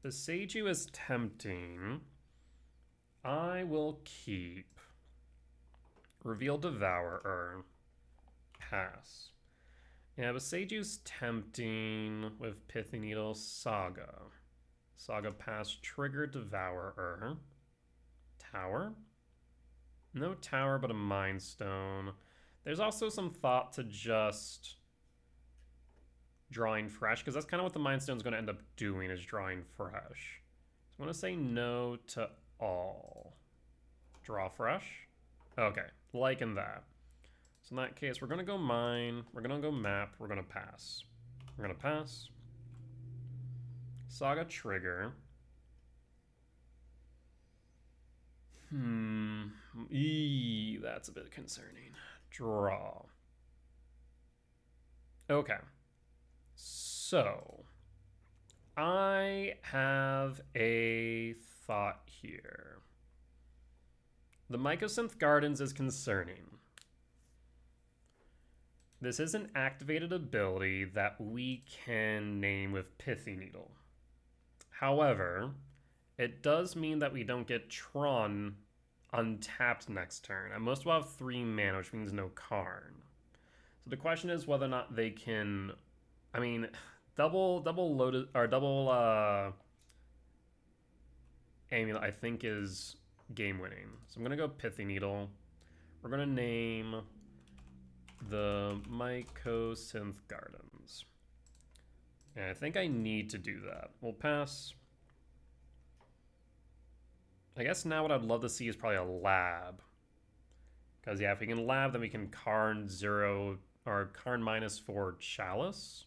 Beseiju is tempting. I will keep Reveal Devourer. Pass. Yeah, Beseiju's tempting with Pithy Needle Saga. Saga pass, trigger Devourer. Tower? No tower, but a Mind Stone. There's also some thought to just drawing fresh, because that's kind of what the Mind Stone's going to end up doing, is drawing fresh. So I'm going to say no to all. Draw fresh? Okay, liking that. So in that case, we're going to go mine, we're going to go map, we're going to pass. We're going to pass. Saga trigger. That's a bit concerning. Draw. Okay. So, I have a thought here. The Mycosynth Gardens is concerning. This is an activated ability that we can name with Pithy Needle. However, it does mean that we don't get Tron untapped next turn. And most will have 3 mana, which means no Karn. So the question is whether or not they can... I mean, double loaded... Or double Amulet, I think, is game-winning. So I'm going to go Pithy Needle. We're going to name the Mycosynth Gardens. And I think I need to do that. We'll pass. I guess now what I'd love to see is probably a lab. Because, yeah, if we can lab, then we can Karn 0, or Karn minus for Chalice.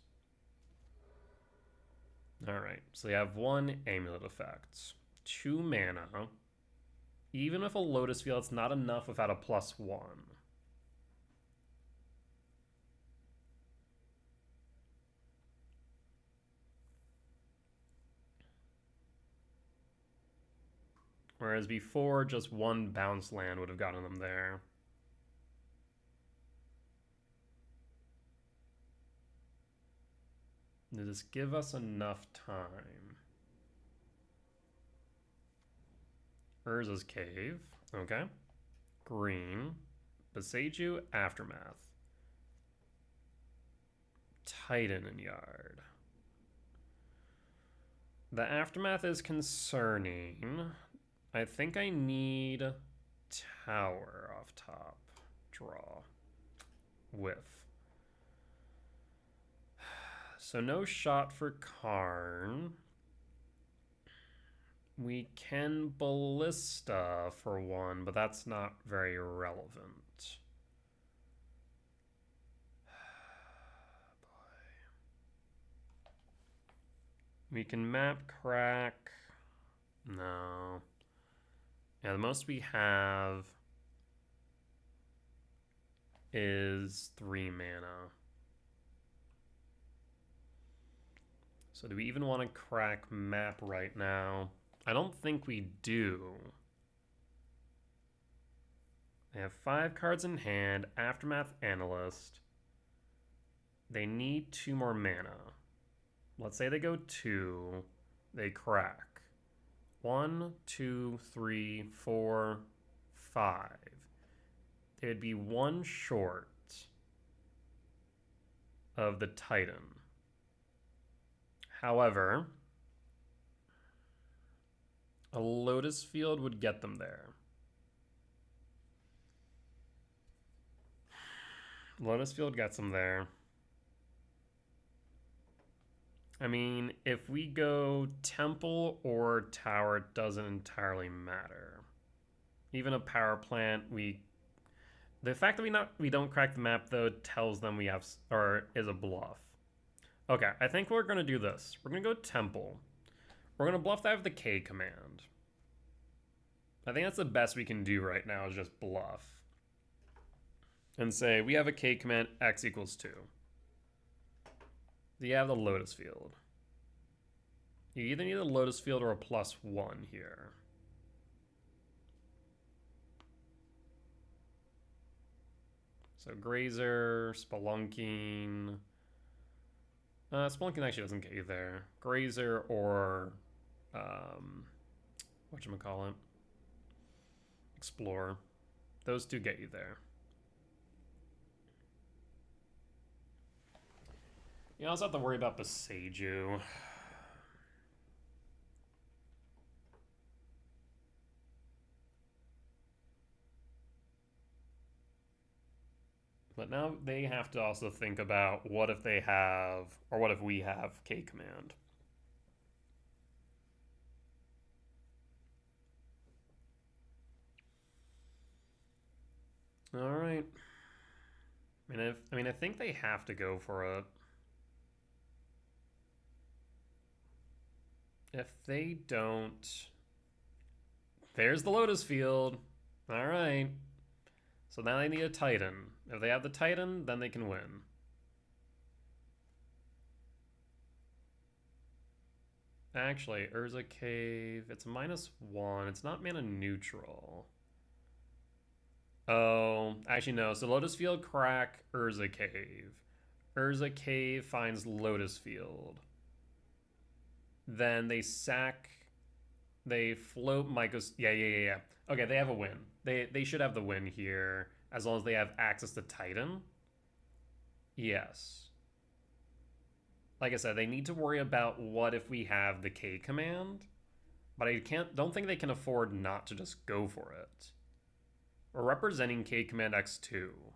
Alright, so we have 1 Amulet effect. 2 mana. Even with a Lotus Field, it's not enough without a +1. Whereas before, just 1 bounce land would have gotten them there. Does this give us enough time? Urza's Cave. Okay. Green. Beseiju, Aftermath. Titan in yard. The Aftermath is concerning. I think I need tower off top. Draw. Whiff. So no shot for Karn. We can Ballista for one, but that's not very relevant. We can map crack. No. Yeah, the most we have is 3 mana. So do we even want to crack map right now? I don't think we do. They have 5 cards in hand, Aftermath Analyst. They need 2 more mana. Let's say they go 2, they crack. 1, 2, 3, 4, 5. They'd be 1 short of the Titan. However, a Lotus Field would get them there. Lotus Field gets them there. I mean, if we go temple or tower, it doesn't entirely matter. Even a power plant, the fact that we don't crack the map though tells them we have or is a bluff. Okay, I think we're gonna do this. We're gonna go temple. We're gonna bluff that with the K command. I think that's the best we can do right now is just bluff. And say we have a K command X equals 2. You have the Lotus Field. You either need a Lotus Field or a +1 here. So Grazer, Spelunking. Spelunking actually doesn't get you there. Grazer or whatchamacallit? Explore. Those two get you there. You also have to worry about Beseiju. But now they have to also think about what if they have, or what if we have K command. All right. I mean, I think they have to go for it. If they don't, there's the Lotus Field. All right. So now they need a Titan. If they have the Titan, then they can win. Actually, Urza Cave, it's -1. It's not mana neutral. Oh, actually no. So Lotus Field, crack, Urza Cave. Urza Cave finds Lotus Field. Then they sack, they float Mycos. Yeah. Okay, they have a win. They should have the win here, as long as they have access to Titan. Yes. Like I said, they need to worry about what if we have the K command, but I don't think they can afford not to just go for it. We're representing K command X2,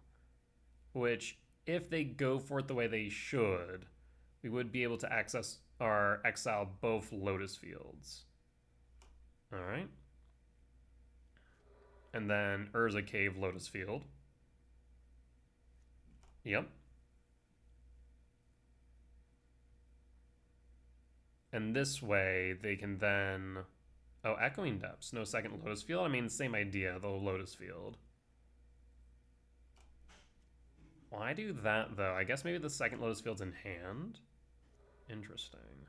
which if they go for it the way they should, we would be able to access or exile both Lotus Fields. All right. And then Urza Cave, Lotus Field. Yep. And this way they can then... Oh, Echoing Depths. No second Lotus Field? I mean, same idea, the Lotus Field. Why do that, though? I guess maybe the second Lotus Field's in hand? Interesting.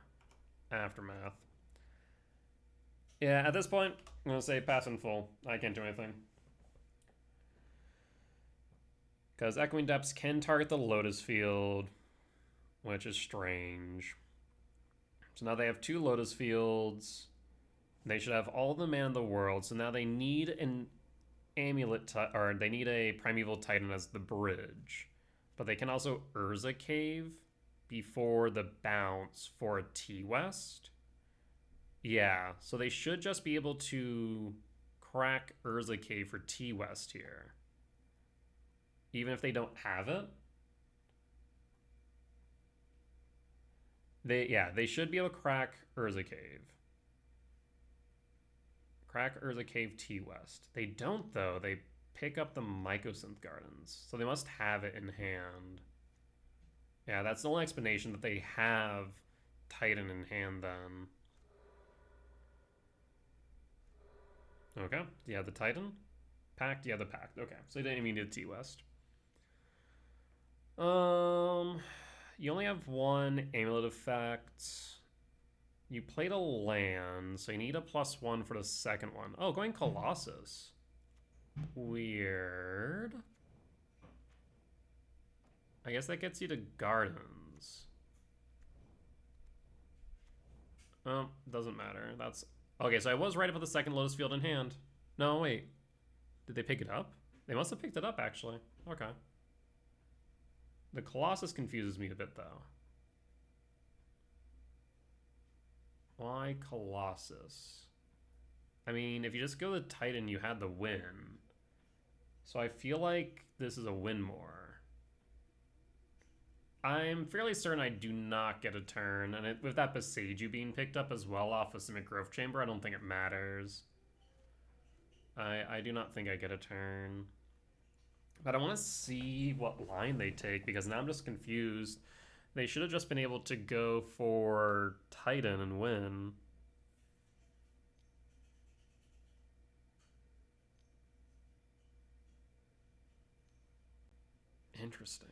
Aftermath. Yeah, at this point, I'm going to say pass in full. I can't do anything. Because Echoing Depths can target the Lotus Field, which is strange. So now they have 2 Lotus Fields. They should have all the mana in the world. So now they need an or they need a Primeval Titan as the bridge. But they can also Urza Cave before the bounce for a T-West. Yeah, so they should just be able to crack Urza Cave for T-West here. Even if they don't have it. They should be able to crack Urza Cave. Crack Urza Cave T-West. They don't, though. They pick up the Mycosynth Gardens. So they must have it in hand. Yeah, that's the only explanation, that they have Titan in hand then. Okay. Do you have the Titan? Pact? Yeah, the Pact. Okay. So you didn't even need the T-West. You only have one Amulet effect. You played a land, so you need a +1 for the second one. Oh, going Colossus. Weird. I guess that gets you to Gardens. Oh, doesn't matter. That's... Okay, so I was right about the second Lotus Field in hand. No, wait. Did they pick it up? They must have picked it up, actually. Okay. The Colossus confuses me a bit, though. Why Colossus? I mean, if you just go to Titan, you had the win. So I feel like this is a win more. I'm fairly certain I do not get a turn, and with that Boseiju being picked up as well off of Simic Growth Chamber, I don't think it matters. I do not think I get a turn. But I want to see what line they take, because now I'm just confused. They should have just been able to go for Titan and win. Interesting.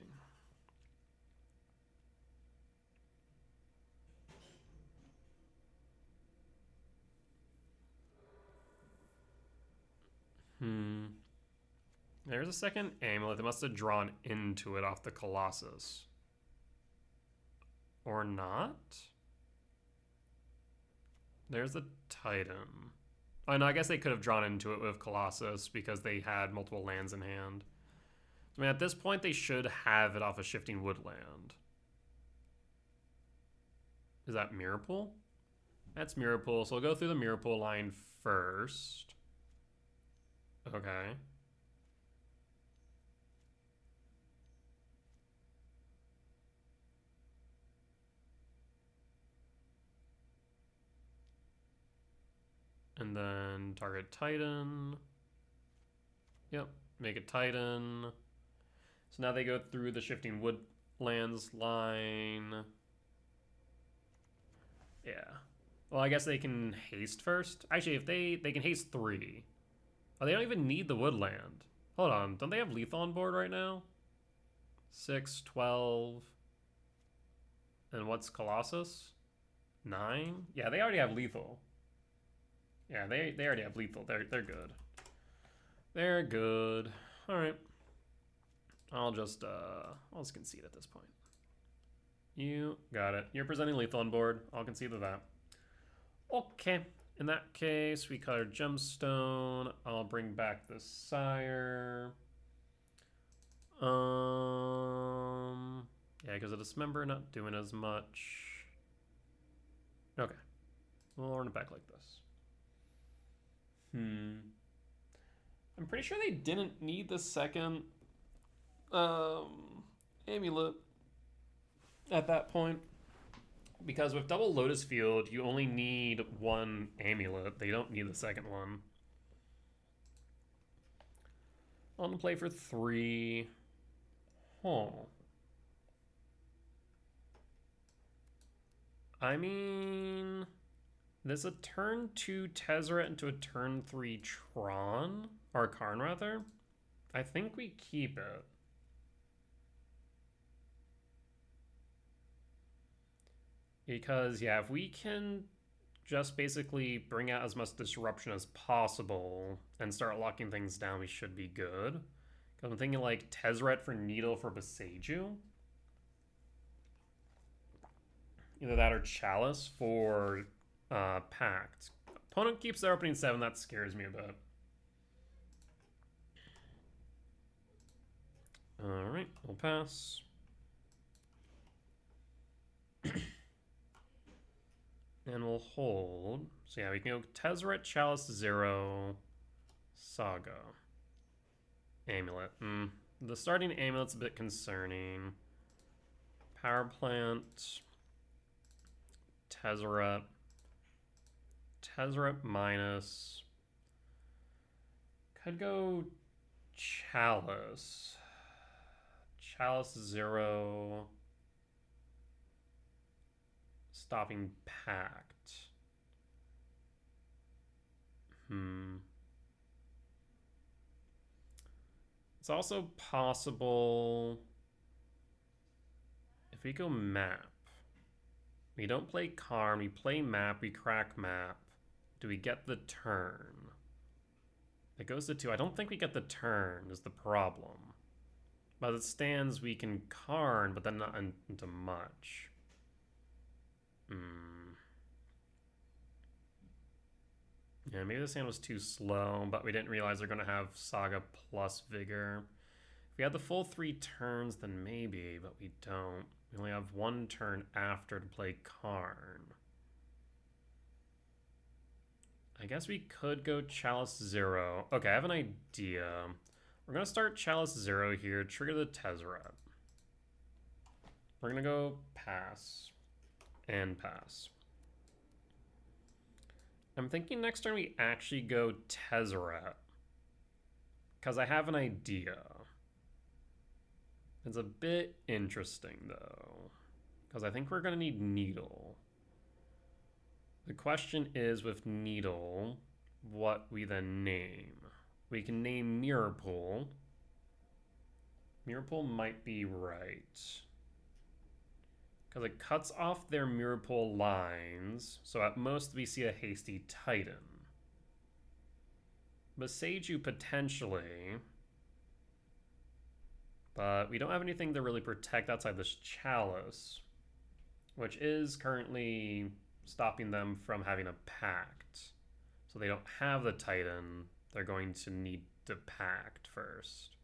There's a second Amulet. They must have drawn into it off the Colossus. Or not? There's the Titan. Oh, no, I guess they could have drawn into it with Colossus because they had multiple lands in hand. I mean, at this point, they should have it off a Shifting Woodland. Is that Mirror Pool? That's Mirror Pool, so we'll go through the Mirror Pool line first. Okay. And then target Titan. Yep, make it Titan. So now they go through the Shifting Woodlands line. Yeah. Well, I guess they can haste first. Actually, if they can haste 3. Oh, they don't even need the Woodland. Hold on, don't they have lethal on board right now? 6, 12. And what's Colossus? 9? Yeah, they already have lethal. Yeah, they already have lethal. They're good. They're good. All right. I'll just concede at this point. You got it. You're presenting lethal on board. I'll concede to that. Okay. In that case, we cut our gemstone. I'll bring back the sire. Yeah, because of Dismember, not doing as much. Okay. We'll run it back like this. I'm pretty sure they didn't need the second amulet at that point, because with double Lotus Field, you only need one amulet. They don't need the second one. On play for 3. Huh. I mean, there's a turn 2 Tezzeret into a turn 3 Tron, or Karn rather. I think we keep it. Because, yeah, if we can just basically bring out as much disruption as possible and start locking things down, we should be good. Because I'm thinking like Tezzeret for Needle for Boseiju. Either that or Chalice for Pact. Opponent keeps their opening 7, that scares me a bit. Alright, we'll pass. And we'll hold. So yeah, we can go Tezzeret, Chalice, 0, Saga. Amulet. The starting Amulet's a bit concerning. Power Plant. Tezzeret. Tezzeret minus. Could go Chalice. Chalice, 0. Stopping Pact. It's also possible if we go map. We don't play Karn, we play map, we crack map. Do we get the turn? It goes to 2. I don't think we get the turn is the problem. But as it stands, we can Karn, but then not into much. Yeah, maybe this hand was too slow, but we didn't realize they're going to have Saga plus Vigor. If we had the full 3 turns, then maybe, but we don't. We only have 1 turn after to play Karn. I guess we could go Chalice 0. Okay, I have an idea. We're going to start Chalice 0 here, trigger the Tezzeret. We're going to go pass and pass. I'm thinking next turn we actually go Tezzeret, because I have an idea. It's a bit interesting, though, because I think we're going to need Needle. The question is, with Needle, what we then name. We can name Mirror Pool. Mirror Pool might be right, because it cuts off their Mirror Pool lines, so at most we see a Hasty Titan. Boseiju potentially, but we don't have anything to really protect outside this Chalice, which is currently stopping them from having a Pact. So they don't have the Titan, they're going to need to Pact first.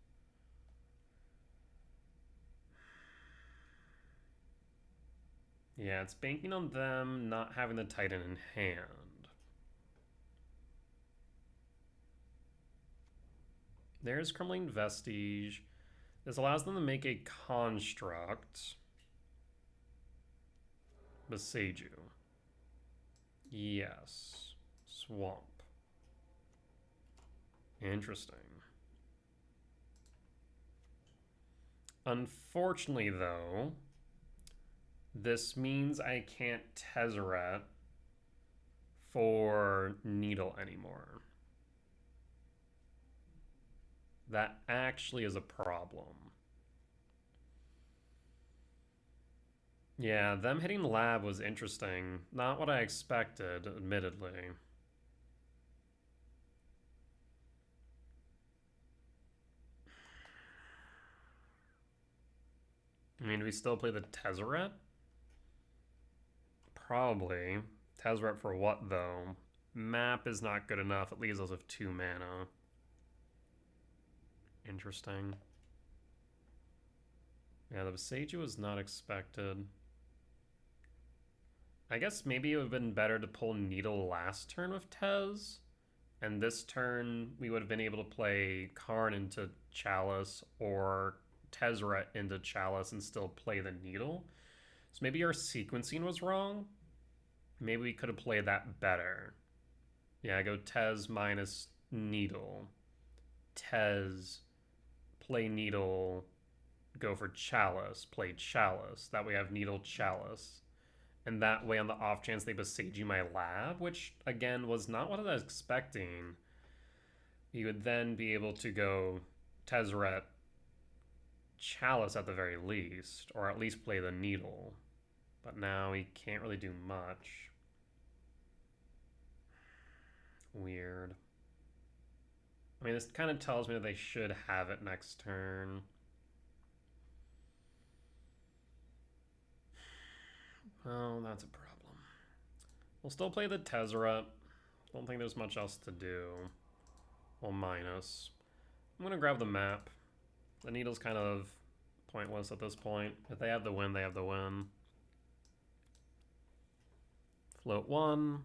Yeah, it's banking on them not having the Titan in hand. There's Crumbling Vestige. This allows them to make a construct. Boseiju. Yes. Swamp. Interesting. Unfortunately, though, this means I can't Tezzeret for Needle anymore. That actually is a problem. Yeah, them hitting Lab was interesting. Not what I expected, admittedly. I mean, do we still play the Tezzeret? Probably. Tezzeret for what, though? Map is not good enough. It leaves us with 2 mana. Interesting. Yeah, the Boseiju was not expected. I guess maybe it would have been better to pull Needle last turn with Tez. And this turn, we would have been able to play Karn into Chalice or Tezzeret into Chalice and still play the Needle. So maybe our sequencing was wrong. Maybe we could have played that better. Yeah, go Tez minus Needle. Tez, play Needle, go for Chalice, play Chalice. That way I have Needle, Chalice. And that way, on the off chance they Boseiju my Lab, which, again, was not what I was expecting, you would then be able to go Tezzeret, Chalice at the very least, or at least play the Needle. But now he can't really do much. Weird. I mean, this kind of tells me that they should have it next turn. Oh, that's a problem. We'll still play the Tezzeret. Don't think there's much else to do. Well, minus. I'm going to grab the map. The needle's kind of pointless at this point. If they have the win, they have the win. Float 1.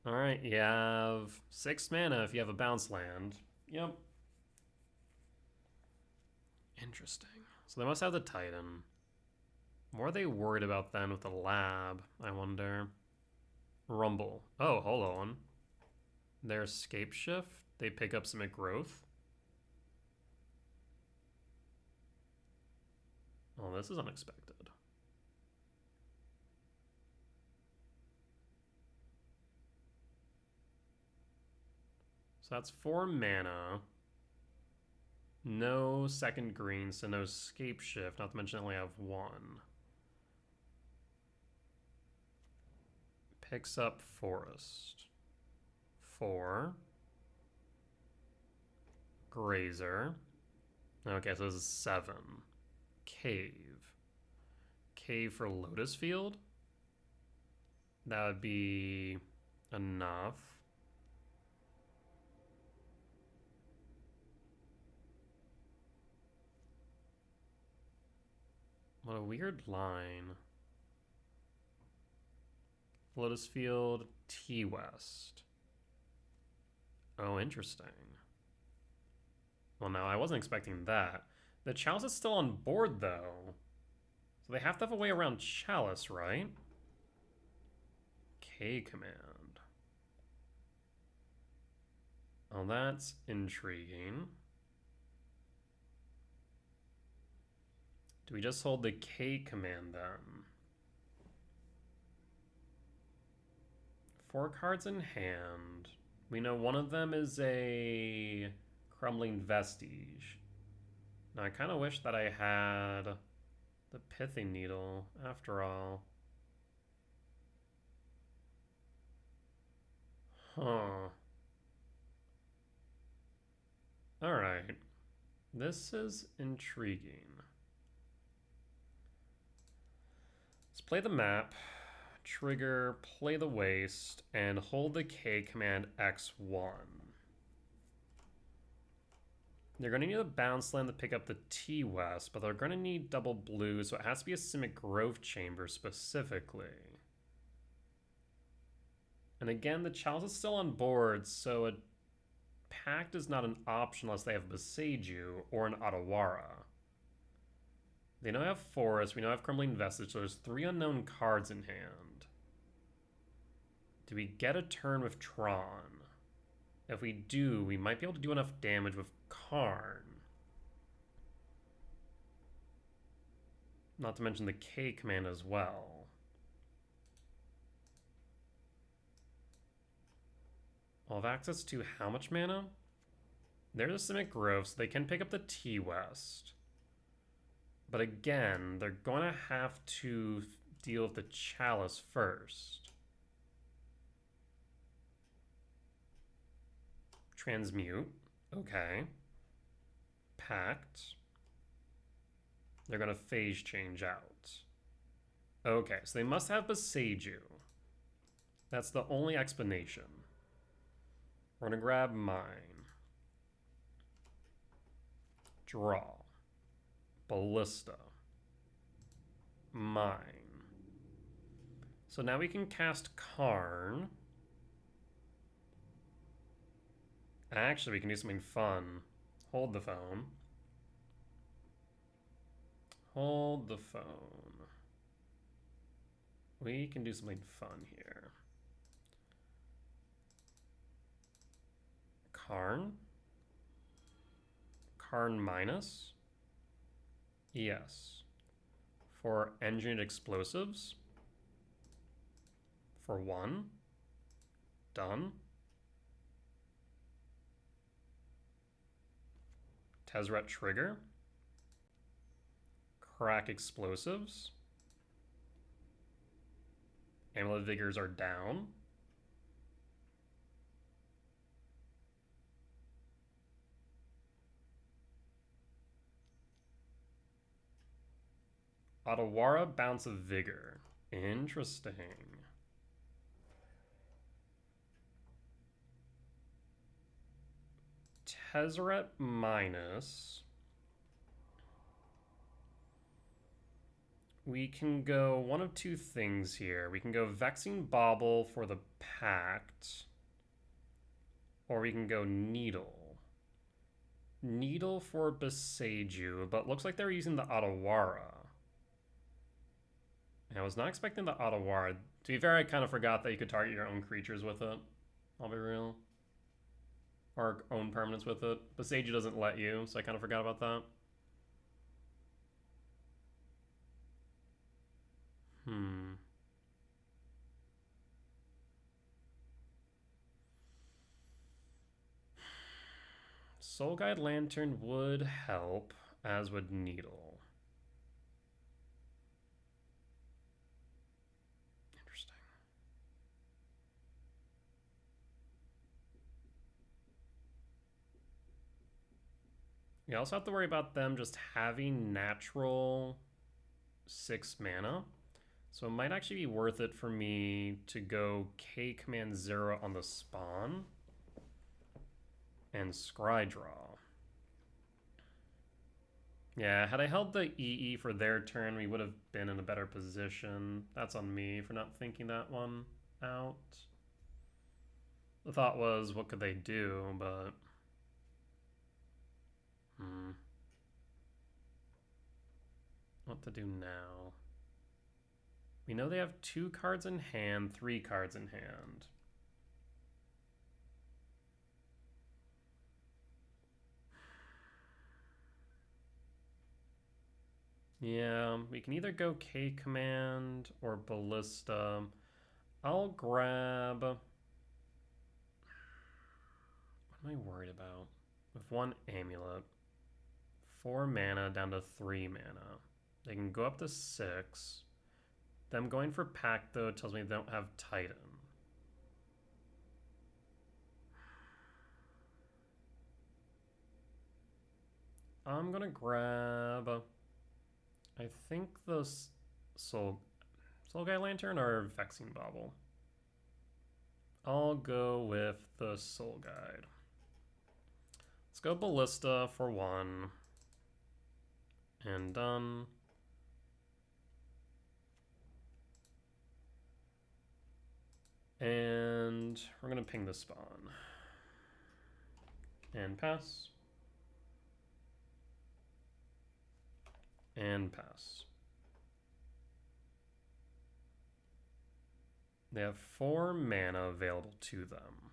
Alright, you have 6 mana if you have a bounce land. Yep. Interesting. So they must have the Titan. What are they worried about then with the lab, I wonder? Rumble. Oh, hold on. Their escape shift, they pick up some growth. Oh, this is unexpected. So that's 4 mana. No second green, so no escape shift, not to mention I only have 1. Picks up forest. 4. Grazer. Okay, so this is 7. Cave. Cave for Lotus Field? That would be enough. What a weird line. Lotus Field, T-West. Oh, interesting. Well, no, I wasn't expecting that. The Chalice is still on board, though. So they have to have a way around Chalice, right? K command. Oh, that's intriguing. Do we just hold the K command, then? 4 cards in hand. We know one of them is a Crumbling Vestige. Now, I kind of wish that I had the Pithing Needle, after all. Huh. Alright. This is intriguing. Let's play the map, trigger, play the waste, and hold the K command X1. They're going to need a bounce land to pick up the T-West, but they're going to need double blue, so it has to be a Simic Growth Chamber specifically. And again, the Chalice is still on board, so a Pact is not an option unless they have Boseiju or an Otawara. They know I have Forest, we know I have Crumbling Vestige, so there's 3 unknown cards in hand. Do we get a turn with Tron? If we do, we might be able to do enough damage with Karn. Not to mention the K command as well. I'll have access to how much mana? There's a Simic Growth, so they can pick up the T-West. But again, they're going to have to deal with the Chalice first. Transmute. Okay. Pact. They're going to phase change out. Okay, so they must have Boseiju. That's the only explanation. We're going to grab mine. Draw. Ballista. Mine. So now we can cast Karn. Actually, we can do something fun. Hold the phone. Hold the phone. We can do something fun here. Karn. Karn minus. Yes. For engineered explosives. For 1. Done. Tezzeret trigger. Crack explosives. Amulet vigors are down. Otawara bounce of vigor. Interesting. Tezzeret minus. We can go one of two things here. We can go Vexing Bauble for the Pact, or we can go Needle. Needle for Besaju, but looks like they're using the Otawara. I was not expecting the Otawara. To be fair, I kind of forgot that you could target your own creatures with it. I'll be real. Or own permanents with it. Besaju doesn't let you, so I kind of forgot about that. Soul Guide Lantern would help, as would Needle. Interesting. You also have to worry about them just having natural 6 mana. So it might actually be worth it for me to go K command 0 on the spawn and scry draw. Yeah, had I held the EE for their turn, we would have been in a better position. That's on me for not thinking that one out. The thought was, what could they do, but... What to do now? We know they have 2 cards in hand, 3 cards in hand. Yeah, we can either go K command or Ballista. I'll grab... What am I worried about? With 1 Amulet, 4 mana down to 3 mana. They can go up to 6. Them going for Pact, though, tells me they don't have Titan. I'm gonna grab... I think the Soul Guy Lantern or Vexing Bauble. I'll go with the Soul Guide. Let's go Ballista for 1. And done. And we're going to ping the spawn. And pass. And pass. They have 4 mana available to them.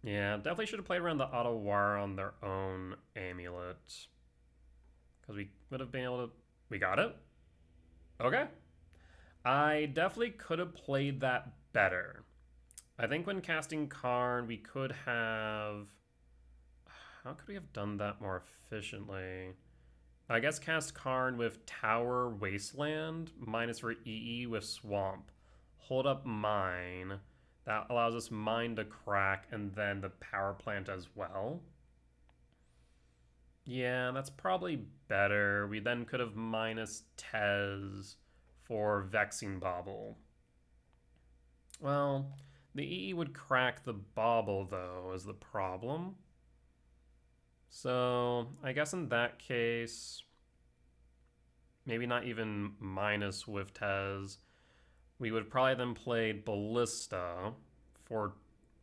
Yeah, definitely should have played around the Otawara on their own Amulet. Because we would have been able to... We got it? Okay. I definitely could have played that better. I think when casting Karn, we could have... How could we have done that more efficiently? I guess cast Karn with Tower Wasteland, minus for EE with Swamp. Hold up Mine. That allows us Mine to crack, and then the Power Plant as well. Yeah, that's probably better. We then could have minus Tez for Vexing Bauble. Well, the EE would crack the Bauble, though, is the problem. So, I guess in that case, maybe not even minus with Tez. We would probably then play Ballista for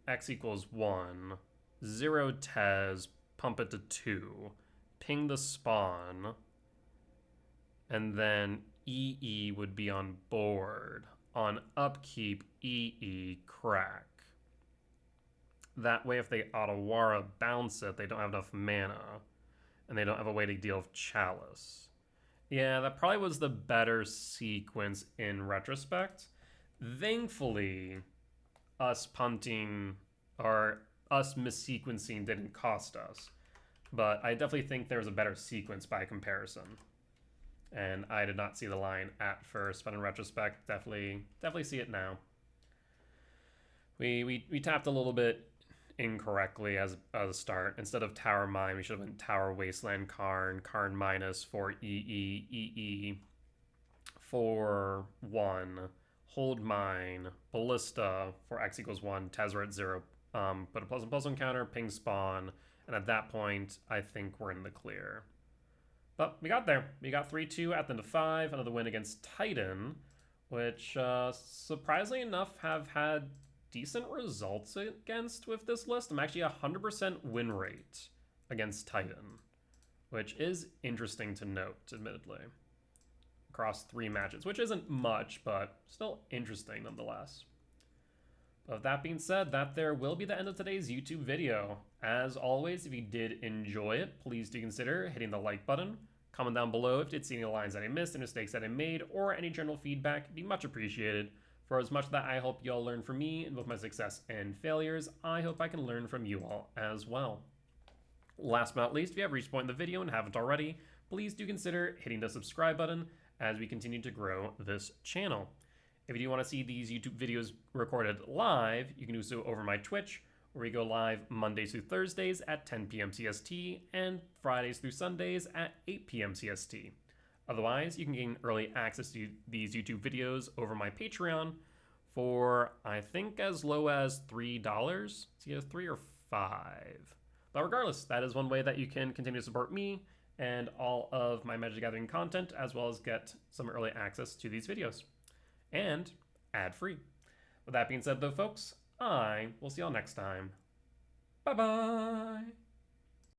X equals 1, 0 Tez, pump it to 2, ping the spawn, and then EE would be on board. On upkeep, EE crack. That way, if they Otawara bounce it, they don't have enough mana, and they don't have a way to deal with Chalice. Yeah, that probably was the better sequence in retrospect. Thankfully, us punting or us missequencing didn't cost us. But I definitely think there was a better sequence by comparison. And I did not see the line at first, but in retrospect, definitely see it now. We tapped a little bit incorrectly as a start. Instead of Tower Mine, we should have been Tower Wasteland Karn minus for EE for 1. hold mine, Ballista for X equals 1, Tezzeret at 0, put a plus one counter, ping spawn, and at that point, I think we're in the clear. But we got there. We got 3-2 at the end of 5, another win against Titan, which, surprisingly enough, have had decent results against with this list. I'm actually 100% win rate against Titan, which is interesting to note, admittedly, across 3 matches, which isn't much, but still interesting nonetheless. But with that being said, that there will be the end of today's YouTube video. As always, if you did enjoy it, please do consider hitting the like button. Comment down below if you did see any lines that I missed, any mistakes that I made, or any general feedback. It'd be much appreciated. For as much that I hope you all learn from me in both my success and failures, I hope I can learn from you all as well. Last but not least, if you have reached the point in the video and haven't already, please do consider hitting the subscribe button as we continue to grow this channel. If you do want to see these YouTube videos recorded live, you can do so over my Twitch, where we go live Mondays through Thursdays at 10 p.m. CST and Fridays through Sundays at 8 p.m. CST. Otherwise, you can gain early access to these YouTube videos over my Patreon for, I think, as low as $3. It's either 3 or 5. But regardless, that is one way that you can continue to support me and all of my Magic the Gathering content, as well as get some early access to these videos. And ad-free. With that being said, though, folks, I will see y'all next time. Bye-bye!